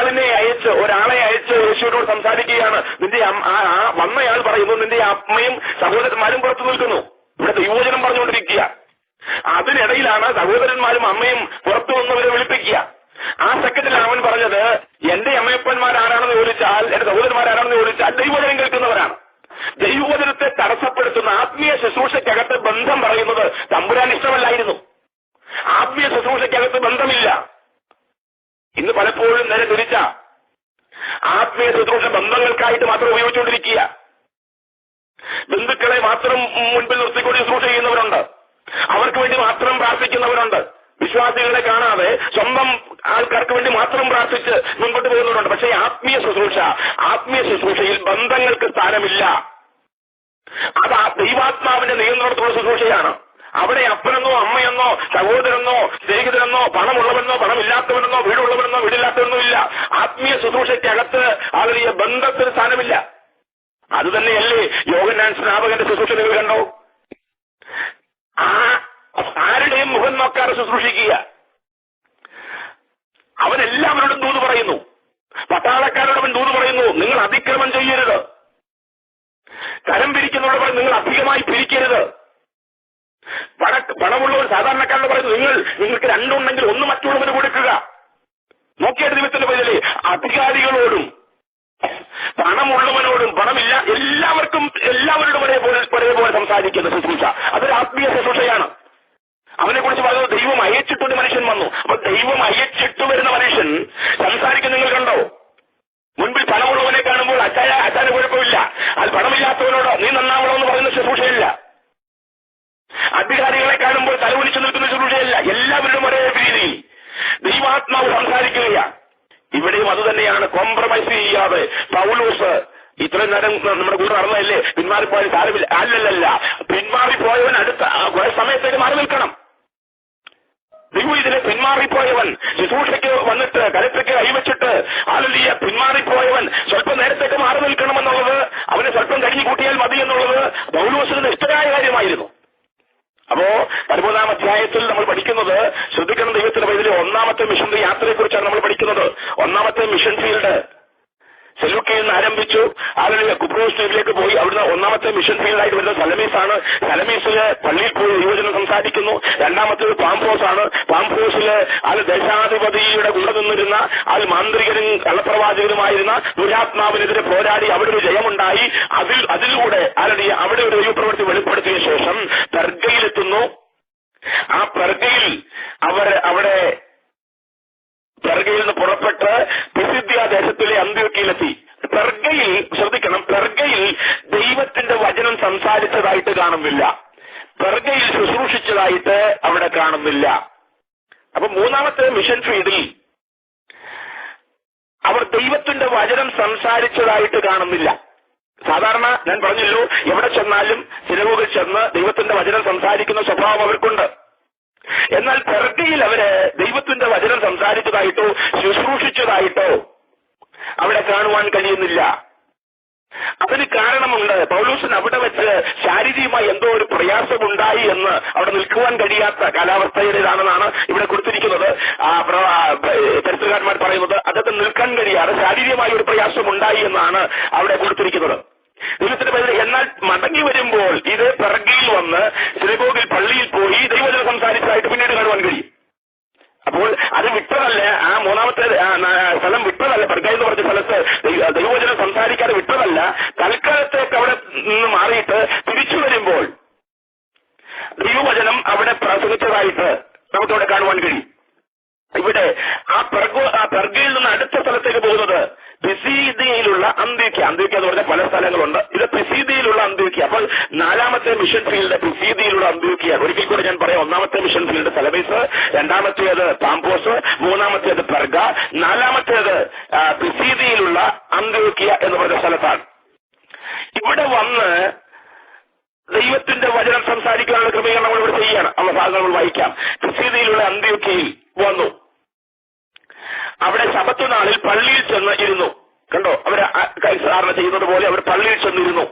ഒരാളെ അയച്ച് യേശുവിനോട് സംസാരിക്കുകയാണ്. വന്നയാൾ പറയുന്നു, നിന്റെ അമ്മയും സഹോദരന്മാരും പുറത്തു നിൽക്കുന്നു. ഇവിടെ ദൈവവചനം പറഞ്ഞുകൊണ്ടിരിക്കുക. അതിനിടയിലാണ് സഹോദരന്മാരും അമ്മയും പുറത്തു വന്നവരെ വിളിപ്പിക്കുക. ആ സെക്കൻഡിലാണ് അവൻ പറഞ്ഞത്, എന്റെ അമ്മയപ്പന്മാരാരാണെന്ന് ചോദിച്ചാൽ, എന്റെ സഹോദരന്മാരാരാണെന്ന് ചോദിച്ചാൽ ദൈവവചനം കേൾക്കുന്നവരാണ്. ദൈവവചനത്തെ തടസ്സപ്പെടുത്തുന്ന ആത്മീയ ശുശ്രൂഷയ്ക്കകത്ത് ബന്ധം പറയുന്നത് തമ്പുരാൻ ഇഷ്ടമല്ലായിരുന്നു. ആത്മീയ ശുശ്രൂഷയ്ക്കകത്ത് ബന്ധമില്ല. ഇന്ന് പലപ്പോഴും നേരെ തിരിച്ച ആത്മീയ ശുശ്രൂഷ ബന്ധങ്ങൾക്കായിട്ട് മാത്രം ഉപയോഗിച്ചുകൊണ്ടിരിക്കുക. ബന്ധുക്കളെ മാത്രം മുൻപിൽ നിർത്തിക്കൊണ്ട് ശുശ്രൂഷ ചെയ്യുന്നവരുണ്ട്, അവർക്ക് വേണ്ടി മാത്രം പ്രാർത്ഥിക്കുന്നവരുണ്ട്. വിശ്വാസികളെ കാണാതെ സ്വന്തം ആൾക്കാർക്ക് വേണ്ടി മാത്രം പ്രാർത്ഥിച്ച് മുൻപോട്ട് പോകുന്നവരുണ്ട്. പക്ഷേ ആത്മീയ ശുശ്രൂഷയിൽ ബന്ധങ്ങൾക്ക് സ്ഥാനമില്ല. അത് ദൈവാത്മാവിന്റെ നിയന്ത്രണത്തിലുള്ള ശുശ്രൂഷയാണ്. അവിടെ അപ്പനെന്നോ അമ്മയെന്നോ സഹോദരനോ സ്നേഹിതനെന്നോ പണമുള്ളവനെന്നോ പണമില്ലാത്തവനെന്നോ വീടുള്ളവനെന്നോ വീടില്ലാത്തവനോ ഇല്ല. ആത്മീയ ശുശ്രൂഷയ്ക്കകത്ത് അവരുടെ ബന്ധത്തിന് സ്ഥാനമില്ല. അത് തന്നെയല്ലേ യോഹന്നാൻ സ്നാപകന്റെ ശുശ്രൂഷ നിങ്ങൾ കണ്ടോ? ആരുടെയും മുഖം നോക്കാതെ ശുശ്രൂഷിക്കുക. അവൻ എല്ലാവരോടും ദൂത് പറയുന്നു. പട്ടാളക്കാരോട് അവൻ ദൂത് പറയുന്നു, നിങ്ങൾ അതിക്രമം ചെയ്യരുത്. കരം പിരിക്കുന്നവരോട് പറയുന്നു, നിങ്ങൾ അധികമായി പിരിക്കരുത്. പണമുള്ളവർ സാധാരണക്കാരോട് പറയുന്നു, നിങ്ങൾക്ക് രണ്ടുണ്ടെങ്കിൽ ഒന്ന് മറ്റുള്ളവന് കൊടുക്കുക. നോക്കിയിട്ട് ദൈവത്തിന്റെ പേരിലെ അധികാരികളോടും പണമുള്ളവനോടും പണമില്ല എല്ലാവരോടും ഒരേപോലെ സംസാരിക്കുന്ന ശുശ്രൂഷ, അതൊരു ആത്മീയ ശുശ്രൂഷയാണ്. അവനെ കുറിച്ച് പറയുന്നത് ദൈവം അയച്ചിട്ടൊരു മനുഷ്യൻ വന്നു. അപ്പൊ ദൈവം അയച്ചിട്ട് വരുന്ന മനുഷ്യൻ സംസാരിക്കുന്ന നിങ്ങൾ കണ്ടോ? മുൻപിൽ പണമുള്ളവനെ കാണുമ്പോൾ അച്ഛന് കുഴപ്പമില്ല, അത് പണമില്ലാത്തവനോട് നീ നന്നാവണമെന്ന് പറയുന്ന ശുശ്രൂഷയില്ല. അധികാരികളെ കാണുമ്പോൾ തലകുനിച്ചു നിൽക്കുന്ന ശുശ്രൂഷയില്ല. എല്ലാവരും ഒരേ രീതിയിൽ ദൈവാത്മാവ് സംസാരിക്കുകയാണ്. ഇവിടെയും അത് തന്നെയാണ്. കോംപ്രമൈസ് ചെയ്യാതെ പൗലോസ് ഇത്രയും നേരം നമ്മുടെ കൂടെ നടന്നതല്ലേ, പിന്മാറിപ്പോയാൽ സാരമില്ല. അല്ലല്ല, പിന്മാറിപ്പോയവൻ അടുത്ത കുറെ സമയത്തേക്ക് മാറി നിൽക്കണം. ദൈവം ഇതിലെ പിന്മാറിപ്പോയവൻ ശുശ്രൂഷയ്ക്ക് വന്നിട്ട് കരത്തേക്ക് കൈവച്ചിട്ട് ആലലിയ പിന്മാറിപ്പോയവൻ സ്വല്പം നേരത്തേക്ക് മാറി നിൽക്കണമെന്നുള്ളത്, അവനെ സ്വല്പം കഴിഞ്ഞു കൂട്ടിയാൽ മതി എന്നുള്ളത് പൗലോസിന് ഇഷ്ടമായ കാര്യമായിരുന്നു. അപ്പോ 13-ാം അധ്യായത്തിൽ നമ്മൾ പഠിക്കുന്നത്, ശ്രദ്ധിക്കണം ദൈവത്തിന്റെ വഴിയിലെ 1ാമത്തെ മിഷന്റെ യാത്രയെ കുറിച്ചാണ് നമ്മൾ പഠിക്കുന്നത്. 1ാമത്തെ മിഷൻ ഫീൽഡ് സെലൂക്കിൽ നിന്ന് ആരംഭിച്ചു. അതിൽ കുപ്രോസ് ദ്വീപിലേക്ക് പോയി. അവിടുന്ന് ഒന്നാമത്തെ മിഷൻ ഫീൽഡായിട്ട് വരുന്ന സലമീസാണ്. സലമീസില് പള്ളിയിൽ പോയി യുവജനം സംസാരിക്കുന്നു. രണ്ടാമത്തേത് പാംഫോസ് ആണ്. പാംഫോസില് അത് ദേശാധിപതിയുടെ കൂടെ നിന്നിരുന്ന അത് മാന്ത്രികനും കള്ളപ്രവാചകനുമായിരുന്ന ദുരാത്മാവിനെതിരെ പോരാടി അവിടെ ഒരു ജയമുണ്ടായി. അതിലൂടെ അവിടെ ഒരു ദൈവപ്രവൃത്തി വെളിപ്പെടുത്തിയ ശേഷം പെർഗയിലെത്തുന്നു. ആ പെർഗയിൽ അവിടെ പെർഗയിൽ നിന്ന് പുറപ്പെട്ട് പിസിദ്യ ദേശത്തിലെ അന്ത്യോക്യയിലെത്തി. പെർഗയിൽ ശ്രദ്ധിക്കണം, പെർഗയിൽ ദൈവത്തിന്റെ വചനം സംസാരിച്ചതായിട്ട് കാണുന്നില്ല. പെർഗയിൽ ശുശ്രൂഷിച്ചതായിട്ട് അവിടെ കാണുന്നില്ല. അപ്പൊ മൂന്നാമത്തെ മിഷൻ ഫീൽഡിൽ അവർ ദൈവത്തിന്റെ വചനം സംസാരിച്ചതായിട്ട് കാണുന്നില്ല. സാധാരണ ഞാൻ പറഞ്ഞല്ലോ, എവിടെ ചെന്നാലും സിനഗോഗിൽ ചെന്ന് ദൈവത്തിന്റെ വചനം സംസാരിക്കുന്ന സ്വഭാവം അവർക്കുണ്ട്. എന്നാൽ പെർഗയിൽ അവര് ദൈവത്തിന്റെ വചനം സംസാരിച്ചതായിട്ടോ ശുശ്രൂഷിച്ചതായിട്ടോ അവിടെ കാണുവാൻ കഴിയുന്നില്ല. അതിന് കാരണമുണ്ട്. പൗലോസിന് അവിടെ വെച്ച് ശാരീരികമായി എന്തോ ഒരു പ്രയാസമുണ്ടായി എന്ന് അവിടെ നിൽക്കുവാൻ കഴിയാത്ത കാലാവസ്ഥയുടേതാണെന്നാണ് ഇവിടെ കൊടുത്തിരിക്കുന്നത്. ചരിത്രകാരന്മാർ പറയുന്നത് അദ്ദേഹത്തിന് നിൽക്കാൻ കഴിയാതെ ശാരീരികമായ ഒരു പ്രയാസമുണ്ടായി എന്നാണ് അവിടെ കൊടുത്തിരിക്കുന്നത്. ദൈവത്തിന്റെ പേരിൽ. എന്നാൽ മടങ്ങി വരുമ്പോൾ ഇത് പെർഗയിൽ വന്ന് സിനഗോഗിൽ പള്ളിയിൽ പോയി ദൈവവചനം സംസാരിച്ചതായിട്ട് പിന്നീട് കാണുവാൻ കഴിയും. അപ്പോൾ അത് വിട്ടതല്ല, ആ മൂന്നാമത്തെ സ്ഥലം വിട്ടതല്ല. പെർഗ എന്ന് പറഞ്ഞ സ്ഥലത്ത് ദൈവവചനം സംസാരിക്കാതെ വിട്ടതല്ല. തൽക്കാലത്തേക്ക് അവിടെ നിന്ന് മാറിയിട്ട് തിരിച്ചു വരുമ്പോൾ ദൈവവചനം അവിടെ പ്രസംഗിച്ചതായിട്ട് നമുക്കവിടെ കാണുവാൻ കഴിയും. ഇവിടെ ആ പെർഗയിൽ നിന്ന് അടുത്ത സ്ഥലത്തേക്ക് പോകുന്നത് പിസീദിയയിലുള്ള അന്ത്യോക്യ. അന്ത്യോക്യ എന്ന് പറഞ്ഞാൽ പല സ്ഥലങ്ങളുണ്ട്. ഇത് പിസീദിയയിലുള്ള അന്ത്യോക്യ. അപ്പോൾ നാലാമത്തെ മിഷൻ ഫീൽഡ് പിസീദിയയിലുള്ള അന്ത്യോക്യ. ഒരിക്കൽ കൂടെ ഞാൻ പറയാം. ഒന്നാമത്തെ മിഷൻ ഫീൽഡ് സലമീസ്, രണ്ടാമത്തേത് പാംപോസ്, മൂന്നാമത്തേത് പെർഗ, നാലാമത്തേത് പിസീദിയയിലുള്ള അന്ത്യോക്യ എന്ന് പറഞ്ഞ സ്ഥലത്താണ്. ഇവിടെ വന്ന് ദൈവത്തിന്റെ വചനം സംസാരിക്കാനുള്ള ക്രമീകരണം നമ്മൾ ഇവിടെ ചെയ്യാണ്. ആ ഭാഗങ്ങൾ നമ്മൾ വായിക്കാം. പിസീദിയയിലുള്ള അന്ത്യോക്യയിൽ വന്നു. അവിടെ ശബത്ത് നാളിൽ പള്ളിയിൽ ചെന്ന് ഇരുന്നു. കണ്ടോ, അവര് സാധാരണ ചെയ്യുന്നത് പോലെ അവർ പള്ളിയിൽ ചെന്നിരുന്നു.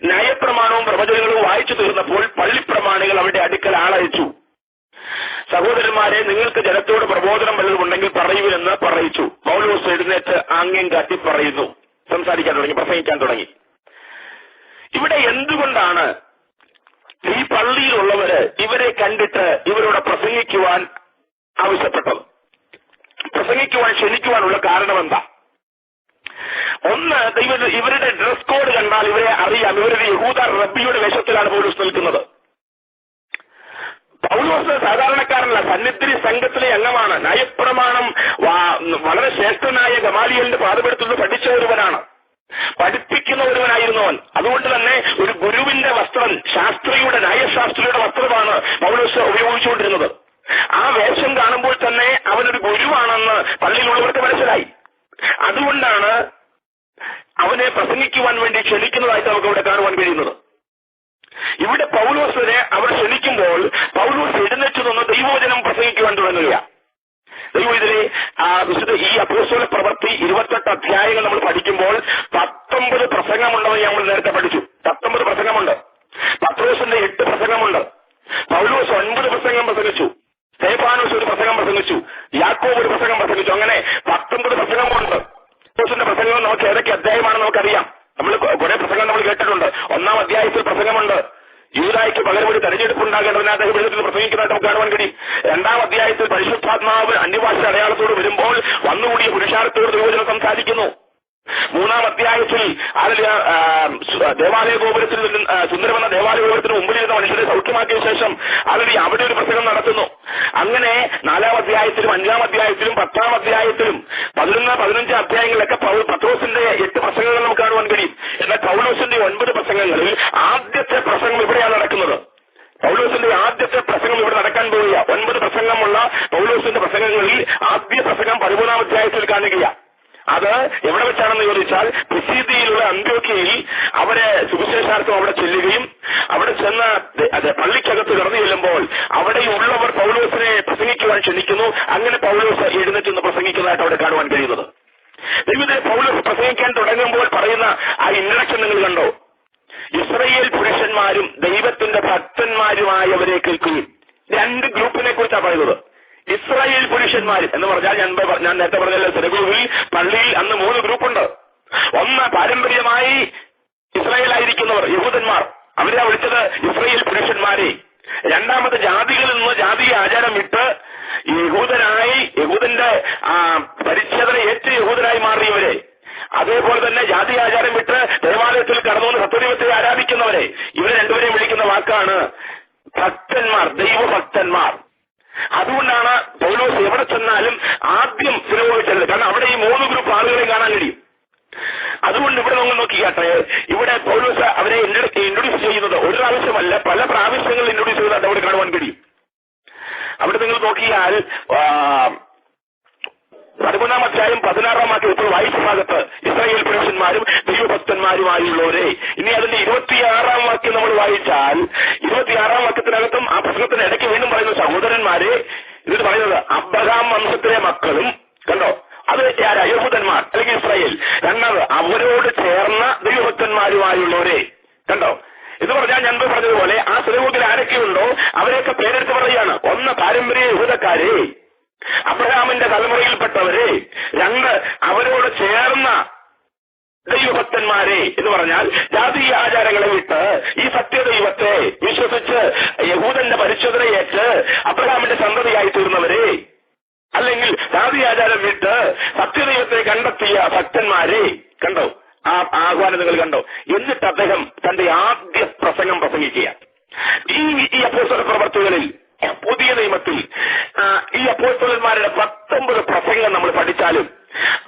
ന്യായപ്രമാണവും പ്രവചനങ്ങളും വായിച്ചു തീർന്നപ്പോൾ പള്ളിപ്രമാണികൾ അവരുടെ അടുക്കൽ ആളയച്ചു. സഹോദരന്മാരെ, നിങ്ങൾക്ക് ജനത്തോട് പ്രബോധനം വല്ലതുമുണ്ടെങ്കിൽ പറയുവിനെന്ന് പറയിച്ചു. പൗലോസ് എഴുന്നേറ്റ് ആംഗ്യം കാട്ടി പറയുന്നു. സംസാരിക്കാൻ തുടങ്ങി, പ്രസംഗിക്കാൻ തുടങ്ങി. ഇവിടെ എന്തുകൊണ്ടാണ് ഈ പള്ളിയിലുള്ളവര് ഇവരെ കണ്ടിട്ട് ഇവരോട് പ്രസംഗിക്കുവാൻ ആവശ്യപ്പെട്ടത്? പ്രസംഗിക്കുവാൻ ക്ഷണിക്കുവാനുള്ള കാരണം എന്താ? ഒന്ന്, ഇവരുടെ ഡ്രസ് കോഡ് കണ്ടാൽ ഇവരെ അറിയാം. ഇവരുടെ യഹൂദ റബ്ബിയുടെ വേഷത്തിലാണ് പൗലോസ് നിൽക്കുന്നത്. പൗലോസ് സാധാരണക്കാരനല്ല, സന്നിധി സംഘത്തിലെ അംഗമാണ്. ന്യായപ്രമാണം വളരെ ശ്രേഷ്ഠനായ ഗമാലിയലിന്റെ പാദപീഠത്തിൽ പഠിച്ച ഒരുവനാണ്, പഠിപ്പിക്കുന്ന ഒരുവനായിരുന്നവൻ. അതുകൊണ്ട് തന്നെ ഒരു ഗുരുവിന്റെ വസ്ത്രം, ന്യായശാസ്ത്രിയുടെ വസ്ത്രമാണ് പൗലോസ് ഉപയോഗിച്ചുകൊണ്ടിരുന്നത്. ആ വേഷം കാണുമ്പോൾ തന്നെ അവനൊരു ഗുരുവാണെന്ന് പള്ളിയിലുള്ളവർക്ക് മനസ്സിലായി. അതുകൊണ്ടാണ് അവനെ പ്രസംഗിക്കുവാൻ വേണ്ടി ക്ഷണിക്കുന്നതായിട്ട് നമുക്ക് ഇവിടെ കാണുവാൻ കഴിയുന്നത്. ഇവിടെ പൗലോസിനെ അവർ ക്ഷണിക്കുമ്പോൾ പൗലോസ് എഴുന്നേറ്റ് നിന്ന് ദൈവവചനം പ്രസംഗിക്കുവാൻ തുടങ്ങുക. ദൈവത്തിലെ ഈ അപ്പോസ്തല പ്രവൃത്തി 28 അധ്യായങ്ങൾ നമ്മൾ പഠിക്കുമ്പോൾ 19 പ്രസംഗമുണ്ടെന്ന് നമ്മൾ നേരത്തെ പഠിച്ചു. 19 പ്രസംഗമുണ്ട്. പത്രോസിന്റെ 8 പ്രസംഗമുണ്ട്. പൗലോസ് 9 പ്രസംഗം പ്രസംഗിച്ചു. സ്തെഫാനോസ് ഒരു പ്രസംഗം പ്രസംഗിച്ചു. യാക്കോബ് ഒരു പ്രസംഗം പ്രസംഗിച്ചു. അങ്ങനെ 19 പ്രസംഗമുണ്ട്. പൗലോസിന്റെ പ്രസംഗം നമുക്ക് ഏതൊക്കെ അധ്യായമാണെന്ന് നമുക്കറിയാം. നമ്മൾ കുറെ പ്രസംഗം നമ്മൾ കേട്ടിട്ടുണ്ട്. 1-ാം അധ്യായത്തിൽ പ്രസംഗമുണ്ട്. യൂദായ്ക്ക് പകരം ഒരു തെരഞ്ഞെടുപ്പ് ഉണ്ടാകേണ്ടതിന് അദ്ദേഹം എഴുന്നേറ്റ് പ്രസംഗിക്കുന്നതായിട്ട് നമുക്ക് കാണുവാൻ കഴിയും. 2-ാം അധ്യായത്തിൽ പരിശുദ്ധാത്മാവ് അന്യഭാഷ അടയാളത്തോട് വരുമ്പോൾ വന്നുകൂടിയ പുരുഷാരത്തോട് ദൈവവചനം സംസാരിക്കുന്നു. 3-ാം അധ്യായത്തിൽ ദേവാലയ ഗോപുരത്തിൽ സുന്ദരമെന്ന ദേവാലയ ഗോപുരത്തിന് മുമ്പിലിരുന്ന മനുഷ്യരെ സൗഖ്യമാക്കിയ ശേഷം അവിടെ ഒരു പ്രസംഗം നടത്തുന്നു. അങ്ങനെ 4-ാം അധ്യായത്തിലും 5-ാം അധ്യായത്തിലും 10-ാം അധ്യായത്തിലും 11, 15 അധ്യായങ്ങളിലൊക്കെ പത്രോസിന്റെ 8 പ്രസംഗങ്ങൾ നമുക്ക് കാണുവാൻ കഴിയും. എന്നാൽ പൗലോസിന്റെ 9 പ്രസംഗങ്ങളിൽ ആദ്യത്തെ പ്രസംഗം ഇവിടെയാണ് നടക്കുന്നത്. പൗലോസിന്റെ ആദ്യത്തെ പ്രസംഗം ഇവിടെ നടക്കാൻ പോവുക. 9 പ്രസംഗമുള്ള പൗലോസിന്റെ പ്രസംഗങ്ങളിൽ ആദ്യ പ്രസംഗം 13-ാം അധ്യായത്തിൽ കാണുകയാണ്. അത് എവിടെ വെച്ചാണെന്ന് ചോദിച്ചാൽ പിസീദിയയിലുള്ള അന്ത്യോക്യയിൽ അവരെ സുവിശേഷാർത്ഥം അവിടെ ചെല്ലുകയും അവിടെ ചെന്ന് പള്ളിക്കകത്ത് കടന്നു ചെല്ലുമ്പോൾ അവിടെയുള്ളവർ പൗലോസിനെ പ്രസംഗിക്കുവാൻ ക്ഷണിക്കുന്നു. അങ്ങനെ പൗലോസ് എഴുന്നേറ്റ് പ്രസംഗിക്കുന്നതായിട്ട് അവിടെ കാണുവാൻ കഴിയുന്നത്. ദൈവത്തെ പൗലോസ് പ്രസംഗിക്കാൻ തുടങ്ങുമ്പോൾ പറയുന്ന ആ ഇൻട്രഡക്ഷൻ നിങ്ങൾ കണ്ടോ? ഇസ്രായേൽ പുരുഷന്മാരും ദൈവത്തിന്റെ ഭക്തന്മാരുമായവരെ കേൾക്കുകയും. 2 ഗ്രൂപ്പിനെ കുറിച്ചാണ് പറയുന്നത്. ഇസ്രായേൽ പുരുഷന്മാർ എന്ന് പറഞ്ഞാൽ ഞാൻ നേരത്തെ പറഞ്ഞല്ലോ, സിനഗോഗിൽ പള്ളിയിൽ അന്ന് 3 ഗ്രൂപ്പുണ്ട്. ഒന്ന് പാരമ്പര്യമായി ഇസ്രായേലായിരിക്കുന്നവർ, യഹൂദന്മാർ, അവരെ വിളിച്ചത് ഇസ്രായേൽ പുരുഷന്മാരെ. രണ്ടാമത് ജാതികളിൽ നിന്ന് ജാതീയ ആചാരം വിട്ട് യഹൂദന്റെ പരിച്ഛേദന ഏറ്റ് യഹൂദനായി മാറിയവരെ, അതേപോലെ തന്നെ ജാതി ആചാരം വിട്ട് ദേവാലയത്തിൽ കടന്നുവന്ന് സത്യദൈവത്തെ ആരാധിക്കുന്നവരെ, ഇവരെ രണ്ടുപേരെയും വിളിക്കുന്ന വാക്കാണ് ഭക്തന്മാർ, ദൈവഭക്തന്മാർ. അതുകൊണ്ടാണ് പൗലോസ് എവിടെ ചെന്നാലും ആദ്യം സിനഗോഗിൽ, കാരണം അവിടെ ഈ 3 ഗ്രൂപ്പ് ആളുകളെ കാണാൻ കഴിയും. അതുകൊണ്ട് ഇവിടെ നമ്മൾ നോക്കിയാട്ടെ, ഇവിടെ പൗലോസ് അവരെ ഇൻട്രൊഡ്യൂസ് ചെയ്യുന്നത് ഒരു പ്രാവശ്യമല്ല, പല പ്രാവശ്യങ്ങളിൽ ഇൻട്രൊഡ്യൂസ് ചെയ്തത് അവിടെ കാണുവാൻ കഴിയും. അവിടെ നിങ്ങൾ നോക്കിയാൽ 13-ാം അധ്യായം 16-ാം വാക്യം ഇപ്പോൾ വായിച്ച ഭാഗത്ത് ഇസ്രായേൽ പുരുഷന്മാരും ദൈവഭക്തന്മാരുമായുള്ളവരെ. ഇനി അതിന്റെ 26-ാം വാക്യം നമ്മൾ വായിച്ചാൽ 26-ാം വാക്യത്തിനകത്തും ആ പ്രശ്നത്തിന് ഇടയ്ക്ക് വീണ്ടും പറയുന്ന സഹോദരന്മാരെ, ഇതിൽ പറയുന്നത് അബ്രഹാം വംശത്തിലെ മക്കളും, കണ്ടോ, അത് യഹൂദന്മാർ അല്ലെങ്കിൽ ഇസ്രായേൽ. രണ്ടാമത് അവരോട് ചേർന്ന ദൈവഭക്തന്മാരുമായുള്ളവരെ, കണ്ടോ. ഇത് പറഞ്ഞാൽ ഞാൻ പറഞ്ഞതുപോലെ ആ സിനഗോഗിൽ ആരൊക്കെയുണ്ടോ അവരെയൊക്കെ പേരെടുത്ത് പറയുകയാണ്. ഒന്ന് പാരമ്പര്യ യഹൂദക്കാരെ, അബ്രഹാമിന്റെ തലമുറയിൽപ്പെട്ടവരെ. രണ്ട് അവരോട് ചേർന്ന ദൈവഭക്തന്മാരെ എന്ന് പറഞ്ഞാൽ ജാതീയ ആചാരങ്ങളെ വിട്ട് ഈ സത്യദൈവത്തെ വിശ്വസിച്ച് യഹൂദന്റെ പരിശോധനയേറ്റ് അബ്രഹാമിന്റെ സന്തതിയായി തീർന്നവരെ, അല്ലെങ്കിൽ ജാതി ആചാരം വിട്ട് സത്യദൈവത്തെ കണ്ടെത്തിയ ഭക്തന്മാരെ. കണ്ടോ ആ ആഹ്വാനം നിങ്ങൾ കണ്ടോ? എന്നിട്ട് അദ്ദേഹം തന്റെ ആദ്യ പ്രസംഗം പ്രസംഗിക്കുക. ഈ അപ്പോസ്തല പ്രവർത്തികളിൽ പുതിയ നിയമത്തിൽ ഈ അപ്പോസ്തലന്മാരുടെ 19 പ്രസംഗം നമ്മൾ പഠിച്ചാലും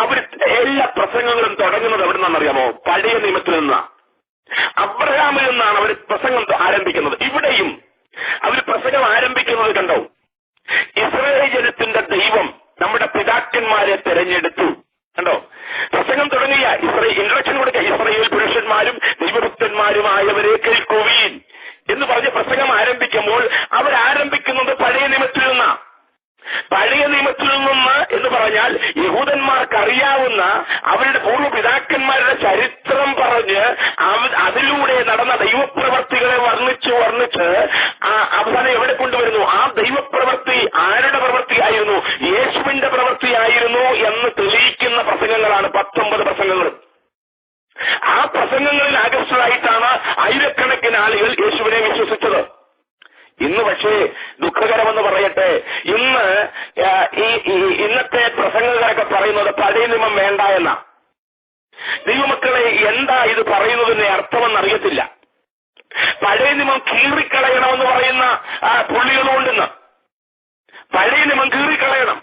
അവർ എല്ലാ പ്രസംഗങ്ങളും തുടങ്ങുന്നത് എവിടെ നിന്നാണെന്നറിയാമോ? പഴയ നിയമത്തിൽ നിന്നാണ്. അബ്രഹാമിൽ നിന്നാണ് അവർ പ്രസംഗം ആരംഭിക്കുന്നത്. ഇവിടെയും അവർ പ്രസംഗം ആരംഭിക്കുന്നത് കണ്ടോ, ഇസ്രായേൽ ജനത്തിന്റെ ദൈവം നമ്മുടെ പിതാക്കന്മാരെ തെരഞ്ഞെടുത്തു. കണ്ടോ, പ്രസംഗം തുടങ്ങിയ ഇൻട്രൊഡക്ഷൻ കൊടുക്കുക, ഇസ്രായേൽ പുരുഷന്മാരും ദൈവഭക്തന്മാരുമായവരെ കേൾക്കുവീൻ എന്ന് പറഞ്ഞ് പ്രസംഗം ആരംഭിക്കുമ്പോൾ അവരാരംഭിക്കുന്നത് പഴയ നിയമത്തിൽ നിന്നാണ്. പഴയ നിയമത്തിൽ നിന്ന് എന്ന് പറഞ്ഞാൽ യഹൂദന്മാർക്ക് അറിയാവുന്ന അവരുടെ പൂർവ്വപിതാക്കന്മാരുടെ ചരിത്രം പറഞ്ഞ് അതിലൂടെ നടന്ന ദൈവപ്രവർത്തികളെ വർണ്ണിച്ച് അവസാനം എവിടെ കൊണ്ടുവരുന്നു? ആ ദൈവപ്രവൃത്തി ആരുടെ പ്രവൃത്തിയായിരുന്നു? യേശുവിന്റെ പ്രവൃത്തിയായിരുന്നു എന്ന് തെളിയിക്കുന്ന പ്രസംഗങ്ങളാണ് 19 പ്രസംഗങ്ങളും. ആ പ്രസംഗങ്ങളിൽ ആകർഷകരായിട്ടാണ് ആയിരക്കണക്കിന് ആളുകൾ യേശുവിനെ വിശ്വസിച്ചത്. ഇന്ന് പക്ഷേ ദുഃഖകരമെന്ന് പറയട്ടെ, ഇന്നത്തെ പ്രസംഗകരൊക്കെ പറയുന്നത് പഴയ നിയമം വേണ്ട എന്ന. ദൈവമക്കളെ, എന്താ ഇത് പറയുന്നതിന്റെ അർത്ഥമെന്നറിയത്തില്ല. പഴയ നിയമം കീറിക്കളയണമെന്ന് പറയുന്ന പുള്ളികളുണ്ടെന്ന്. പഴയ നിയമം കീറിക്കളയണം,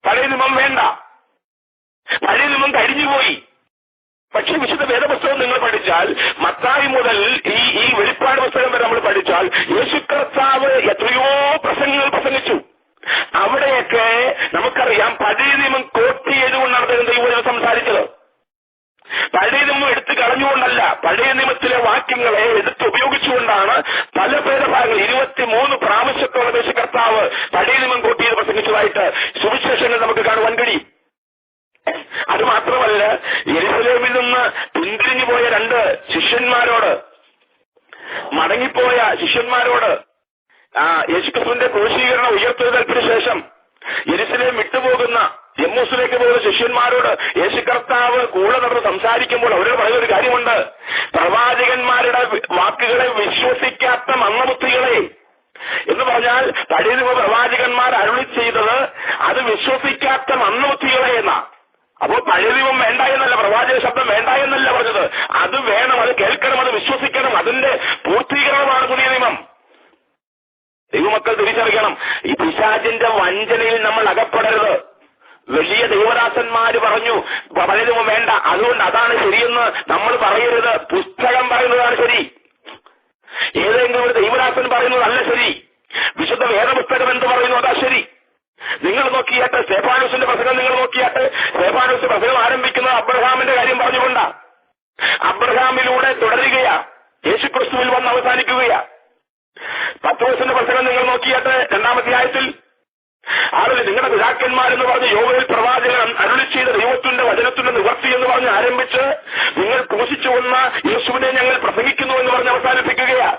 പഴയ നിയമം വേണ്ട, പഴയ നിയമം കഴിഞ്ഞുപോയി. പക്ഷെ വിശുദ്ധ വേദപുസ്തകം നിങ്ങൾ പഠിച്ചാൽ മത്തായി മുതൽ ഈ വെളിപ്പാട് പുസ്തകം വരെ നമ്മൾ പഠിച്ചാൽ യേശു കർത്താവ് എത്രയോ പ്രസംഗങ്ങൾ പ്രസംഗിച്ചു. അവിടെയൊക്കെ നമുക്കറിയാം പഴയ നിയമം കോട്ട് ചെയ്തുകൊണ്ടാണ് ദൈവം സംസാരിച്ചത്. പഴയ നിയമം എടുത്തു കളഞ്ഞുകൊണ്ടല്ല, പഴയ നിയമത്തിലെ വാക്യങ്ങളെ എടുത്ത് ഉപയോഗിച്ചുകൊണ്ടാണ് പല ഭേദഭാഗങ്ങൾ 23 പ്രാവശ്യത്തോളം യേശു കർത്താവ് പഴയ നിയമം കോട്ട് ചെയ്ത് പ്രസംഗിച്ചതായിട്ട് സുവിശേഷങ്ങൾ നമുക്ക് കാണുവാൻ കഴിയും. അത് മാത്രമല്ല, യെരുശലേമിൽ നിന്ന് പിന്തിരിഞ്ഞു പോയ 2 ശിഷ്യന്മാരോട്, മടങ്ങിപ്പോയ ശിഷ്യന്മാരോട് യേശുക്രിസ്തുവിന്റെ ക്രൂശീകരണ ഉയർത്തെഴുന്നേൽപ്പിന് ശേഷം യെരുശലേം വിട്ടുപോകുന്ന എമ്മൂസിലേക്ക് പോകുന്ന ശിഷ്യന്മാരോട് യേശു കർത്താവ് കൂടെ നടന്ന് സംസാരിക്കുമ്പോൾ അവരോട് പറയുന്ന ഒരു കാര്യമുണ്ട്. പ്രവാചകന്മാരുടെ വാക്കുകളെ വിശ്വസിക്കാത്ത മന്ദബുദ്ധികളെ എന്ന് പറഞ്ഞാൽ പഴയ നിയമ പ്രവാചകന്മാർ അരുളി ചെയ്തത് അത് വിശ്വസിക്കാത്ത മന്ദബുദ്ധികളെ എന്നാ. അപ്പോൾ പഴയ നിയമം വേണ്ട എന്നല്ല, പ്രവാചക ശബ്ദം വേണ്ട എന്നല്ല പറഞ്ഞത്. അത് വേണം, അത് കേൾക്കണം, അത് വിശ്വസിക്കണം. അതിന്റെ പൂർത്തീകരണമാണ് പുതിയ നിയമം. ദൈവമക്കൾ തിരിച്ചറിയണം, ഈ പിശാചിന്റെ വഞ്ചനയിൽ നമ്മൾ അകപ്പെടരുത്. വലിയ ദൈവദാസന്മാര് പറഞ്ഞു പഴയ നിയമം വേണ്ട, അതുകൊണ്ട് അതാണ് ശരിയെന്ന് നമ്മൾ പറയരുത്. പുസ്തകം പറയുന്നതാണ് ശരി. ഏതെങ്കിലും ഒരു ദൈവദാസൻ പറയുന്നതല്ല ശരി. വിശുദ്ധ വേദപുസ്തകം എന്ത് പറയുന്നു അതാ ശരി. നിങ്ങൾ നോക്കിയാട്ട് സ്തെഫാനോസിന്റെ പ്രസംഗം നിങ്ങൾ നോക്കിയാട്ട് സ്തെഫാനോസ് പ്രസംഗം ആരംഭിക്കുന്നത് അബ്രഹാമിന്റെ കാര്യം പറഞ്ഞുകൊണ്ടാ. അബ്രഹാമിലൂടെ തുടരുകയാ, യേശുക്രിസ്തുവിൽ വന്ന് അവസാനിക്കുകയാ. പത്രോസിന്റെ പ്രസംഗം നിങ്ങൾ നോക്കിയാട്ട് 2-ാം അധ്യായത്തിൽ ആളുകൾ നിങ്ങളുടെ പിതാക്കന്മാരെന്ന് പറഞ്ഞ് യോവേൽ പ്രവാചകൻ അരുളി ചെയ്ത ദൈവത്തിന്റെ വചനത്തിന്റെ നിവർത്തി എന്ന് പറഞ്ഞ് ആരംഭിച്ച് നിങ്ങൾ ക്രൂശിച്ചു വന്ന യേശുവിനെ ഞങ്ങൾ പ്രസംഗിക്കുന്നു എന്ന് പറഞ്ഞ് അവസാനിപ്പിക്കുകയാ.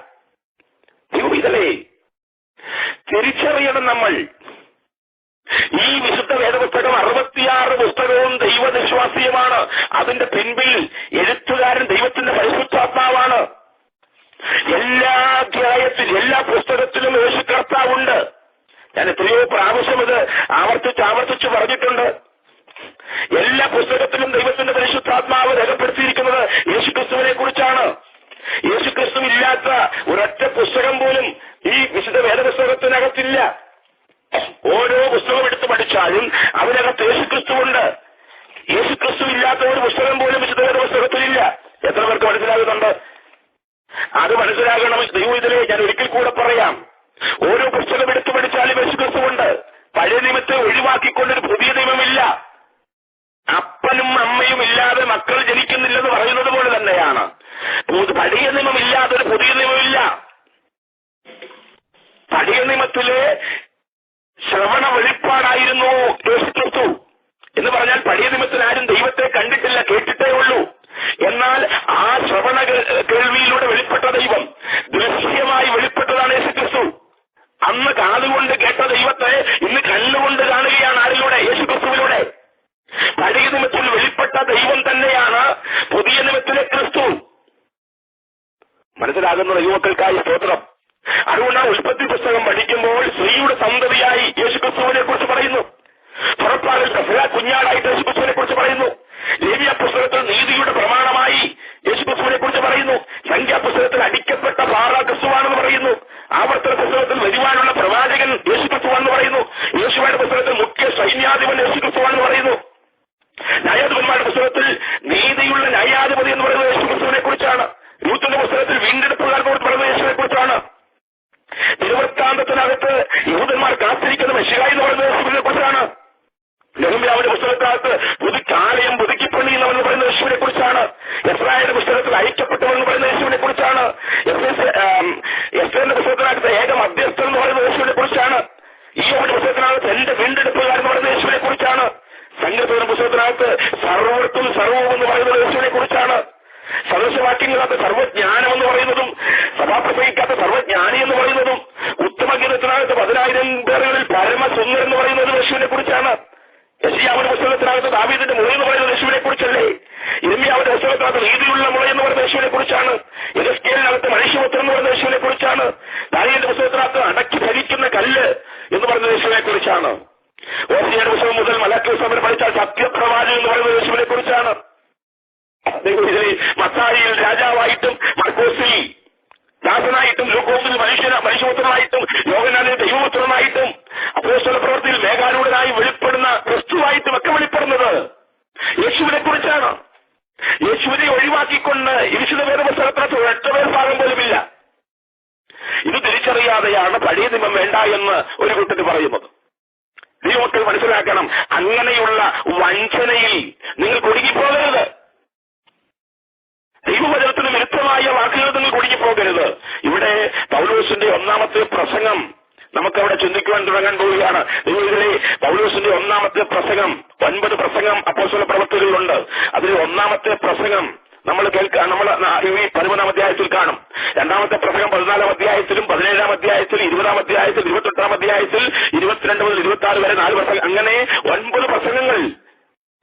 ദൈവം ഇതല്ലേ തിരിച്ചറിയണം. നമ്മൾ ഈ വിശുദ്ധ വേദപുസ്തകം 66 പുസ്തകവും ദൈവവിശ്വാസീയമാണ്. അതിന്റെ പിൻപിൽ എഴുത്തുകാരൻ ദൈവത്തിന്റെ പരിശുദ്ധാത്മാവാണ്. എല്ലാ അധ്യായത്തിലും എല്ലാ പുസ്തകത്തിലും യേശു കർത്താവുണ്ട്. ഞാൻ എത്രയോ പ്രാവശ്യം ഇത് ആവർത്തിച്ച് പറഞ്ഞിട്ടുണ്ട്. എല്ലാ പുസ്തകത്തിലും ദൈവത്തിന്റെ പരിശുദ്ധാത്മാവ് രേഖപ്പെടുത്തിയിരിക്കുന്നത് യേശുക്രിസ്തുവിനെ കുറിച്ചാണ്. യേശുക്രിസ്തു ഇല്ലാത്ത ഒരൊറ്റ പുസ്തകം പോലും ഈ വിശുദ്ധ വേദപുസ്തകത്തിനകത്തില്ല. ഓരോ പുസ്തകം എടുത്ത് പഠിച്ചാലും അതിനകത്ത് യേശുക്രിസ്തുവുണ്ട്. യേശുക്രിസ്തു ഇല്ലാത്ത ഒരു പുസ്തകം പോലും വിശുദ്ധ വേദപുസ്തകത്തിലില്ല. എത്ര പേർക്ക് മനസ്സിലാകുന്നുണ്ട്? അത് മനസ്സിലാകണം. ദൈവം ഇതിലെ ഞാൻ ഒരിക്കൽ കൂടെ പറയാം. ഓരോ പുസ്തകം എടുത്തു പഠിച്ചാലും യേശുക്രിസ്തുവുണ്ട്. പഴയ നിയമത്തെ ഒഴിവാക്കിക്കൊണ്ടൊരു പുതിയ നിയമമില്ല. അപ്പനും അമ്മയും ഇല്ലാതെ മക്കൾ ജനിക്കുന്നില്ലെന്ന് പറയുന്നത് പോലെ തന്നെയാണ് പഴയ നിയമം ഇല്ലാതെ ഒരു പുതിയ നിയമമില്ല. പഴയ നിയമത്തിലെ ശ്രവണ വെളിപ്പാടായിരുന്നു യേശുക്രിസ്തു എന്ന് പറഞ്ഞാൽ പഴയ നിയമത്തിൽ ആരും ദൈവത്തെ കണ്ടിട്ടില്ല, കേട്ടിട്ടേ ഉള്ളൂ. എന്നാൽ ആ ശ്രവണ കേൾവിയിലൂടെ വെളിപ്പെട്ട ദൈവം ദൃശ്യമായി വെളിപ്പെട്ടതാണ് യേശുക്രിസ്തു. അന്ന് കാതുകൊണ്ട് കേട്ട ദൈവത്തെ ഇന്ന് കണ്ണുകൊണ്ട് കാണുകയാണ്. ആരിലൂടെ? യേശുക്രിസ്തുവിലൂടെ. പഴയ നിയമത്തിൽ വെളിപ്പെട്ട ദൈവം തന്നെയാണ് പുതിയ നിയമത്തിലെ ക്രിസ്തു. മനസ്സിലാകുന്ന യുവാക്കൾക്കായി സ്തോത്രം. അതുകൊണ്ടാണ് ഉൽപ്പത്തി പുസ്തകം പഠിക്കുമ്പോൾ സ്ത്രീയുടെ സന്തതിയായി യേശുക്രിസ്തുവിനെ കുറിച്ച് പറയുന്നു. പുറപ്പാടിൽ പെസഹ കുഞ്ഞാടായിട്ട് യേശുക്രിസ്തുവിനെ കുറിച്ച് പറയുന്നു. ലേവ്യ പുസ്തകത്തിൽ നീതിയുടെ പ്രമാണമായി യേശുക്രിസ്തുവിനെ കുറിച്ച് പറയുന്നു. സംഖ്യാപുസ്തകത്തിൽ അടിക്കപ്പെട്ട പാറ ക്രിസ്തുവാണെന്ന് പറയുന്നു. ആവർത്തന പുസ്തകത്തിൽ വരുവാനുള്ള പ്രവാചകൻ യേശുക്രിസ്തുവാണെന്ന് പറയുന്നു. യേശുവയുടെ പുസ്തകത്തിൽ മുഖ്യ സൈന്യാധിപൻ യേശുക്രിസ്തുവാണെന്ന് പറയുന്നു. ന്യായാധിപന്മാരുടെ പുസ്തകത്തിൽ നീതിയുള്ള ന്യായാധിപതി എന്ന് പറയുന്നത് യേശുക്രിസ്തുവിനെ കുറിച്ചാണ്. യൂത്തിന്റെ പുസ്തകത്തിൽ വീണ്ടെടുപ്പുകാർക്ക് പറയുന്നത് യേശുവിനെ കുറിച്ചാണ്. തിരുവൃത്താന്തത്തിനകത്ത് യഹൂദന്മാർ കാത്തിരിക്കുന്ന മെശിഹ എന്ന് പറയുന്നത് യേശുവിനെ കുറിച്ചാണ്. നെഹമ്യാവിന്റെ പുസ്തകത്തിനകത്ത് ആലയം പുതുക്കിപ്പണിയുന്നവെന്ന് പറയുന്ന യേശുവിനെ കുറിച്ചാണ്. എസ്രായേലിന്റെ പുസ്തകത്തിൽ ഐക്യപ്പെട്ടവെന്ന് പറയുന്ന യേശുവിനെ കുറിച്ചാണ്. എസ്തേറിന്റെ പുസ്തകത്തിനകത്ത് ഏക മധ്യസ്ഥൻ എന്ന് പറയുന്ന യേശുവിനെ കുറിച്ചാണ്. ഈയോബിന്റെ പുസ്തകത്തിനകത്ത് എന്റെ വീണ്ടെടുപ്പുകാരെന്ന് പറയുന്ന യേശുവിനെ കുറിച്ചാണ്. സങ്കീർത്തന പുസ്തകത്തിനകത്ത് സർവ്വത്തും സർവവും എന്ന് പറയുന്നത് യേശുവിനെ കുറിച്ചാണ്. സദൃശവാക്യങ്ങളാത്ത സർവ്വജ്ഞാനം എന്ന് പറയുന്നതും സഭാപ്രസംഗിക്കാത്ത സർവ്വജ്ഞാനി എന്ന് പറയുന്നതും ഉത്തമഗീതത്തിനകത്ത് 10,000 പേരുകളിൽ പരമസുന്ദരൻ എന്ന് പറയുന്നത് യേശുവിനെ കുറിച്ചാണ്. യെശയ്യാവിന്റെ പുസ്തകത്തിനകത്ത് ദാവീദിന്റെ മുറി എന്ന് പറയുന്നത് യേശുവിനെ കുറിച്ചല്ലേ. യിരെമ്യാവിന്റെ പുസ്തകത്തിനകത്ത് നീതിയുള്ള മുള എന്ന് പറയുന്ന യേശുവിനെ കുറിച്ചാണ്. യെഹെസ്കേലിനകത്ത് മനുഷ്യപുത്രൻ എന്ന് പറയുന്ന യേശുവിനെ കുറിച്ചാണ്. ദാനിയേലിന്റെ പുസ്തകത്തിനകത്ത് അടക്കി ഭരിക്കുന്ന കല്ല് എന്ന് പറയുന്ന യേശുവിനെ കുറിച്ചാണ്. ഓസിയയുടെ പുസ്തകം മുതൽ മലാക്കി പുസ്തകം വരെ പഠിച്ചാൽ സത്യപ്രവാചകൻ എന്ന് പറയുന്ന യേശുവിനെ കുറിച്ചാണ്. മത്തായിയിൽ രാജാവായിട്ടും മർക്കോസിൽ ദാസനായിട്ടും ലൂക്കോസിൽ മനുഷ്യപുത്രനായിട്ടും യോഹന്നാനിൽ ദൈവപുത്രനായിട്ടും അപ്പോസ്തല പ്രവൃത്തിയിൽ മേഘാരൂഢനായി വെളിപ്പെടുന്ന ക്രിസ്തുവായിട്ടും ഒക്കെ വെളിപ്പെടുന്നത് യേശുവിനെ കുറിച്ചാണ്. യേശുവിനെ ഒഴിവാക്കിക്കൊണ്ട് വിശുദ്ധ വേദപുസ്തകത്തിനകത്ത് ഒരൊറ്റ ഭാഗം പോലുമില്ല. ഇത് തിരിച്ചറിയാതെയാണ് പഴയ നിയമം വേണ്ട എന്ന് ഒരു കൂട്ടർ പറയുന്നത്. ദൈവമക്കൾ മനസ്സിലാക്കണം, അങ്ങനെയുള്ള വഞ്ചനയിൽ നിങ്ങൾ കുടുങ്ങിപ്പോകരുത്. ദൈവവചനത്തിന് വിരുദ്ധമായ വാക്കുകൾ നിങ്ങൾ കുടുങ്ങിപ്പോകരുത്. ഇവിടെ പൗലോസിന്റെ ഒന്നാമത്തെ പ്രസംഗം നമുക്കവിടെ ചിന്തിക്കുവാൻ തുടങ്ങാൻ പോവുകയാണ്. ഇതിലെ പൗലോസിന്റെ ഒന്നാമത്തെ പ്രസംഗം 9 പ്രസംഗം അപ്പോസ്തല പ്രവൃത്തികളിലുണ്ട്. അതിൽ ഒന്നാമത്തെ പ്രസംഗം നമ്മൾ ഈ 13-ാം അധ്യായത്തിൽ കാണും. രണ്ടാമത്തെ പ്രസംഗം 14-ാം അധ്യായത്തിലും 17-ാം അധ്യായത്തിൽ 20-ാം അധ്യായത്തിൽ 28-ാം അധ്യായത്തിൽ 22 മുതൽ 26 വരെ 4 പ്രസംഗം, അങ്ങനെ 9 പ്രസംഗങ്ങൾ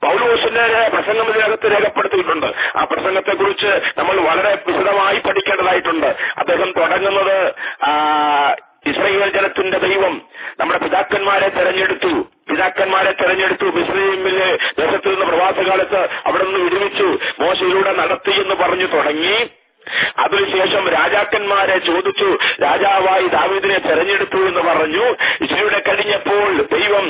പൗലോസിന്റെ പ്രസംഗം ഇതിനകത്ത് രേഖപ്പെടുത്തിയിട്ടുണ്ട്. ആ പ്രസംഗത്തെക്കുറിച്ച് നമ്മൾ വളരെ വിശദമായി പഠിക്കേണ്ടതായിട്ടുണ്ട്. അദ്ദേഹം തുടങ്ങുന്നത് ഇസ്രായേൽ ജനത്തിന്റെ ദൈവം നമ്മുടെ പിതാക്കന്മാരെ തെരഞ്ഞെടുത്തു മിസ്രയീമിലെ ദേശത്ത് നിന്ന് പ്രവാസകാലത്ത് അവിടെ നിന്ന് വിടുവിച്ചു, മോശയിലൂടെ നടത്തി എന്ന് പറഞ്ഞു തുടങ്ങി. അതിനുശേഷം രാജാക്കന്മാരെ ചോദിച്ചു, രാജാവായി ദാവീദിനെ തെരഞ്ഞെടുത്തു എന്ന് പറഞ്ഞു. ഇസ്രായേലിനെ കഴിഞ്ഞപ്പോൾ ദൈവം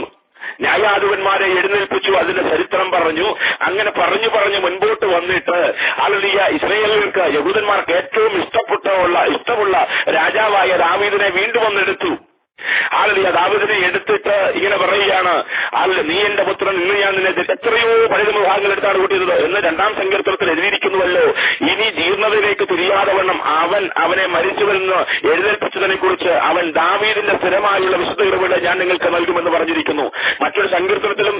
ന്യായാധിപന്മാരെ എഴുന്നേൽപ്പിച്ചു, അതിന്റെ ചരിത്രം പറഞ്ഞു. അങ്ങനെ പറഞ്ഞു മുൻപോട്ട് വന്നിട്ട് ഇസ്രായേലികൾക്ക് യഹൂദന്മാർക്ക് ഏറ്റവും ഇഷ്ടമുള്ള രാജാവായ ദാവീദിനെ വീണ്ടും വന്നെടുത്തു. ദാവീദിനെ എടുത്തിട്ട് ഇങ്ങനെ പറയുകയാണ്, നീ എന്റെ പുത്രൻ, ഇന്ന് ഞാൻ നിന്നെ എത്രയോ പഴയ വിഭാഗങ്ങൾ എടുത്താണ് കൂട്ടിയത് എന്ന് 2-ാം സങ്കീർത്തനത്തിൽ എഴുതിയിരിക്കുന്നുവല്ലോ. ഇനി ജീർണതയിലേക്ക് തിരിയാതെ വണ്ണം അവനെ മരിച്ചുവെന്ന് എഴുന്നേൽപ്പിച്ചതിനെ കുറിച്ച് അവൻ ദാവീദിന്റെ സ്ഥിരമായുള്ള വിശുദ്ധ കൃപയുടെ ഞാൻ നിങ്ങൾക്ക് നൽകുമെന്ന് പറഞ്ഞിരിക്കുന്നു. മറ്റൊരു സങ്കീർത്തനത്തിലും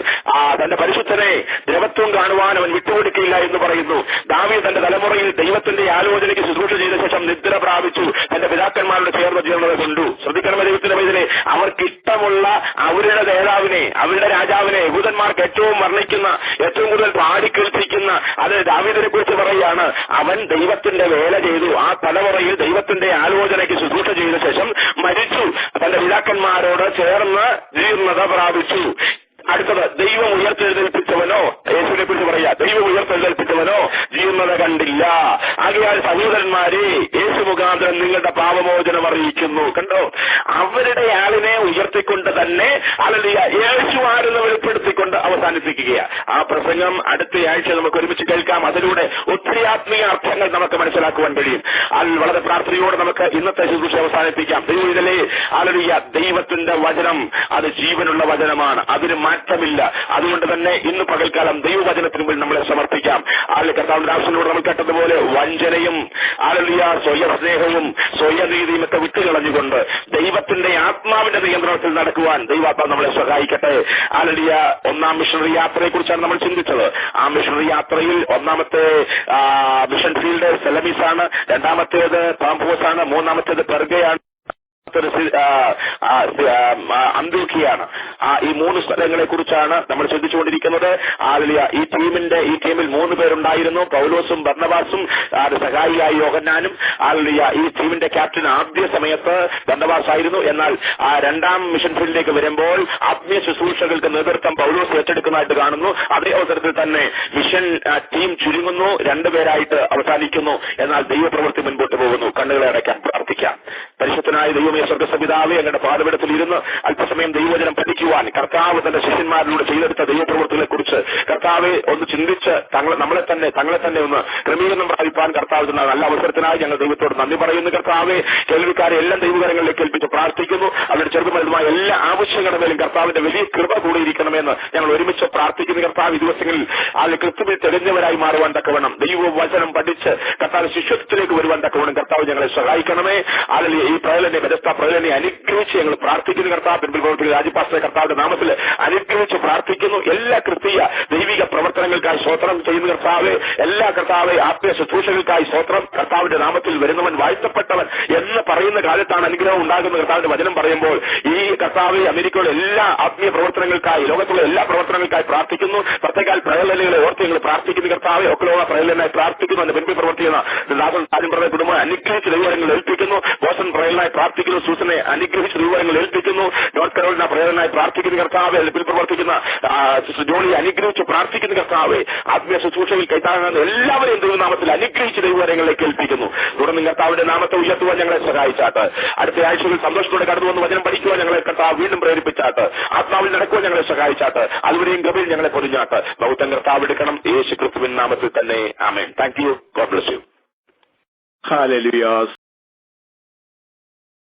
തന്റെ പരിശുദ്ധനെ ദ്രവത്വം കാണുവാൻ അവൻ വിട്ടുകൊടുക്കില്ല എന്ന് പറയുന്നു. ദാവീദ് തന്റെ തലമുറയിൽ ദൈവത്തിന്റെ ആലോചനയ്ക്ക് ശുശ്രൂഷ ചെയ്ത ശേഷം നിദ്ര പ്രാപിച്ചു, തന്റെ പിതാക്കന്മാരുടെ ചേർന്ന ജീർണത കണ്ടു. ശ്രദ്ധിക്കണം, ദൈവത്തിന്റെ ദൈവത്തിലെ അവർക്ക് ഇഷ്ടമുള്ള അവരുടെ നേതാവിനെ, അവരുടെ രാജാവിനെ, യഹൂദന്മാർക്ക് ഏറ്റവും വർണ്ണിക്കുന്ന, ഏറ്റവും കൂടുതൽ പാടിക്കേൾപ്പിക്കുന്ന, അത് ദാവീദിനെ കുറിച്ച് പറയുകയാണ്. അവൻ ദൈവത്തിന്റെ വേല ചെയ്തു, ആ തലമുറയിൽ ദൈവത്തിന്റെ ആലോചനയ്ക്ക് ശുശ്രൂഷ ചെയ്ത ശേഷം മരിച്ചു, തന്റെ പിതാക്കന്മാരോട് ചേർന്ന് ജീർണത പ്രാപിച്ചു. അടുത്തത്, ദൈവം ഉയർത്തെഴുന്നേൽപ്പിച്ചവനോ, യേശുവിനെ കുറിച്ച് പറയാ, ദൈവം ഉയർത്തെഴുന്നേൽപ്പിച്ചവനോ ജീർണത കണ്ടില്ല. ആകയാൽ സഹോദരന്മാരെ, യേശു മുഖാന്തരം നിങ്ങളുടെ പാപമോചനം അറിയിക്കുന്നു. കണ്ടോ, അവരുടെ ആളിനെ ഉയർത്തിക്കൊണ്ട് തന്നെ ഹല്ലേലൂയ യേശു ആരെന്ന് വെളിപ്പെടുത്തിക്കൊണ്ട് അവസാനിപ്പിക്കുകയാണ്. ആ പ്രസംഗം അടുത്തയാഴ്ച നമുക്ക് ഒരുമിച്ച് കേൾക്കാം. അതിലൂടെ ഒത്തിരി ആത്മീയ അർത്ഥങ്ങൾ നമുക്ക് മനസ്സിലാക്കുവാൻ കഴിയും. അതിൽ വളരെ പ്രാർത്ഥനയോടെ നമുക്ക് ഇന്നത്തെ ശുശ്രൂഷ അവസാനിപ്പിക്കാം. ദൈവത്തിലെ ഹല്ലേലൂയ ദൈവത്തിന്റെ വചനം അത് ജീവനുള്ള വചനമാണ്, അതിന് മാറ്റമില്ല. അതുകൊണ്ട് തന്നെ ഇന്ന് പകൽക്കാലം ദൈവവചനത്തിന് മുമ്പിൽ നമ്മളെ സമർപ്പിക്കാം. കർത്താവിന്റെ ആവശ്യത്തിലൂടെ നമ്മൾ കേട്ടതുപോലെ വഞ്ചനയും ഹല്ലേലൂയ സ്വയസ്നേഹവും സ്വയനീതിയും ഒക്കെ വിട്ടുകളഞ്ഞുകൊണ്ട് ദൈവത്തിന്റെ ആത്മാവിന്റെ നിയന്ത്രണത്തിൽ നടക്കുവാൻ ദൈവാത്മാവ് നമ്മളെ സഹായിക്കട്ടെ. ഹല്ലേലൂയ ഒന്നാം മിഷണറി യാത്രയെ കുറിച്ചാണ് നമ്മൾ ചിന്തിച്ചത്. ആ മിഷണറി യാത്രയിൽ ഒന്നാമത്തെ മിഷൻ ഫീൽഡ് സെലമീസ് ആണ്, രണ്ടാമത്തേത് പാംഫോസ് ആണ്, മൂന്നാമത്തേത് പെർഗയാണ്, അന്ത്യോഖ്യയാണ്. ഈ 3 സ്ഥലങ്ങളെ കുറിച്ചാണ് നമ്മൾ ചിന്തിച്ചുകൊണ്ടിരിക്കുന്നത്. ഈ ടീമിൽ 3 പേരുണ്ടായിരുന്നു, പൗലോസും ബർന്നബാസും സഹായിയായി യോഹന്നാനും. ഈ ടീമിന്റെ ക്യാപ്റ്റൻ ആദ്യ സമയത്ത് ബർന്നബാസ് ആയിരുന്നു. എന്നാൽ രണ്ടാം മിഷൻ ഫീൽഡിലേക്ക് വരുമ്പോൾ ആത്മീയ ശുശ്രൂഷകൾക്ക് നേതൃത്വം പൗലോസ് ഏറ്റെടുക്കുന്നതായിട്ട് കാണുന്നു. അതേ അവസരത്തിൽ തന്നെ മിഷൻ ടീം ചുരുങ്ങുന്നു, 2 പേരായിട്ട് അവസാനിക്കുന്നു. എന്നാൽ ദൈവപ്രവൃത്തി മുൻപോട്ട് പോകുന്നു. കണ്ണുകളെ അടയ്ക്കാൻ പ്രാർത്ഥിക്കാം. പരിശുദ്ധനായ ദൈവമേ, സ്വർഗ്ഗസപിതാവേ, അങ്ങയുടെ പാദപീഠത്തിൽ ഇരുന്ന് അല്പസമയം ദൈവവചനം പഠിക്കുവാൻ കർത്താവ് തന്റെ ശിഷ്യന്മാരിലൂടെ ചെയ്തെടുത്ത ദൈവപ്രവൃത്തികളെ കുറിച്ച് കർത്താവെ ഒന്ന് ചിന്തിച്ച് തങ്ങളെ തന്നെ ഒന്ന് ക്രമീകരണം പ്രാപിപ്പാൻ കർത്താവ് നല്ല അവസരത്തിനായി ഞങ്ങൾ ദൈവത്തോട് നന്ദി പറയുന്നു. കർത്താവെ, കേൾവിക്കാരെ എല്ലാം ദൈവകരങ്ങളിലേക്ക് ഏൽപ്പിച്ച് പ്രാർത്ഥിക്കുന്നു. അവരുടെ ചെറുതുമായ എല്ലാ ആവശ്യങ്ങളുടെ മേലും കർത്താവിന്റെ വലിയ കൃപ കൂടിയിരിക്കണമെന്ന് ഞങ്ങൾ ഒരുമിച്ച് പ്രാർത്ഥിക്കുന്നു. കർത്താവ് ഈ ദിവസങ്ങളിൽ അതിൽ കൃത്യമായി തെളിഞ്ഞവരായി മാറുവാൻ തക്കവണ്ണം ദൈവവചനം പഠിച്ച് കർത്താവ് ശിഷ്യത്വത്തിലേക്ക് വരുവാൻ തക്കവണ്ണം കർത്താവ് ഞങ്ങളെ സഹായിക്കണമേ. അല്ലെങ്കിൽ ഈ പ്രയലനെ പ്രയലനെ അനുഗ്രഹിച്ച് ഞങ്ങൾ പ്രാർത്ഥിക്കുന്നു. കർത്താവ് പിൻപിൽ പ്രവർത്തിക്കുന്ന രാജ്യപാസ്റ്ററെ കർത്താവിന്റെ നാമത്തിൽ അനുഗ്രഹിച്ച് പ്രാർത്ഥിക്കുന്നു. എല്ലാ ക്രിസ്തീയ ദൈവിക പ്രവർത്തനങ്ങൾക്കായി സ്തോത്രം ചെയ്യുന്ന കർത്താവെ, എല്ലാ കർത്താവെ ആത്മീയ ശുശ്രൂഷകൾക്കായി സ്തോത്രം. കർത്താവിന്റെ നാമത്തിൽ വരുന്നവൻ വാഴ്ത്തപ്പെട്ടവൻ എന്ന് പറയുന്ന കാലത്താണ് അനുഗ്രഹം ഉണ്ടാകുന്ന കർത്താവിന്റെ വചനം പറയുമ്പോൾ ഈ കർത്താവെ അമേരിക്കയുടെ എല്ലാ ആത്മീയ പ്രവർത്തനങ്ങൾക്കായി, ലോകത്തുള്ള എല്ലാ പ്രവർത്തനങ്ങൾക്കായി പ്രാർത്ഥിക്കുന്നു. പ്രത്യേക പ്രയലനുകളെ ഓർത്ത് ഞങ്ങൾ പ്രാർത്ഥിക്കുന്നു. കർത്താവെ, ഒക്കെയുള്ള പ്രയലനായി പ്രാർത്ഥിക്കുന്നു. അതിന്റെ പിൻപിൽ പ്രവർത്തിക്കുന്ന കുടുംബം അനുഗ്രഹിച്ച് ദൈവങ്ങൾ ഏൽപ്പിക്കുന്നു. ബോസൺ പ്രയലനായി പ്രാർത്ഥിക്കുന്നു. സൂസനെ അനുഗ്രഹിച്ച് ദൈവങ്ങൾ ഏൽപ്പിക്കുന്നു. നോർത്ത് കരോളിന പ്രയലനായി പ്രാർത്ഥിക്കുന്ന കർത്താവെ, അതിൽ പ്രവർത്തിക്കുന്ന ജോളി അനുഗ്രഹിച്ച് പ്രാർത്ഥിക്കുന്ന കർത്താവെ, ആത്മീയ ശുശ്രൂഷയിൽ കൈത്താങ്ങുന്ന എല്ലാവരെയും ദൈവനാമത്തിൽ അനുഗ്രഹിച്ച് ദൈവങ്ങളിലേക്ക് ഏൽപ്പിക്കുന്നു. തുടർന്ന് കർത്താവിന്റെ നാമത്തെ ഉയർത്തുവാൻ ഞങ്ങളെ സഹായിച്ചാട്ട്, അടുത്ത ആഴ്ചകളിൽ സന്തോഷത്തോടെ കടന്നുവന്ന് വചനം പഠിക്കുവാൻ ഞങ്ങളെ കർത്താവ് വീണ്ടും പ്രേരിപ്പിച്ചാട്ട്, ആത്മാവിൽ നടക്കുവാൻ ഞങ്ങളെ സഹായിച്ചാട്ട്, അതുവരെയും കൃപയിൽ ഞങ്ങളെ പൊതിഞ്ഞാട്ട് ബഹുത്തം കർത്താവ് എടുക്കണം. യേശു ക്രിസ്തുവിൻ നാമത്തിൽ തന്നെ. Amen. Thank you. God bless you. Hallelujah.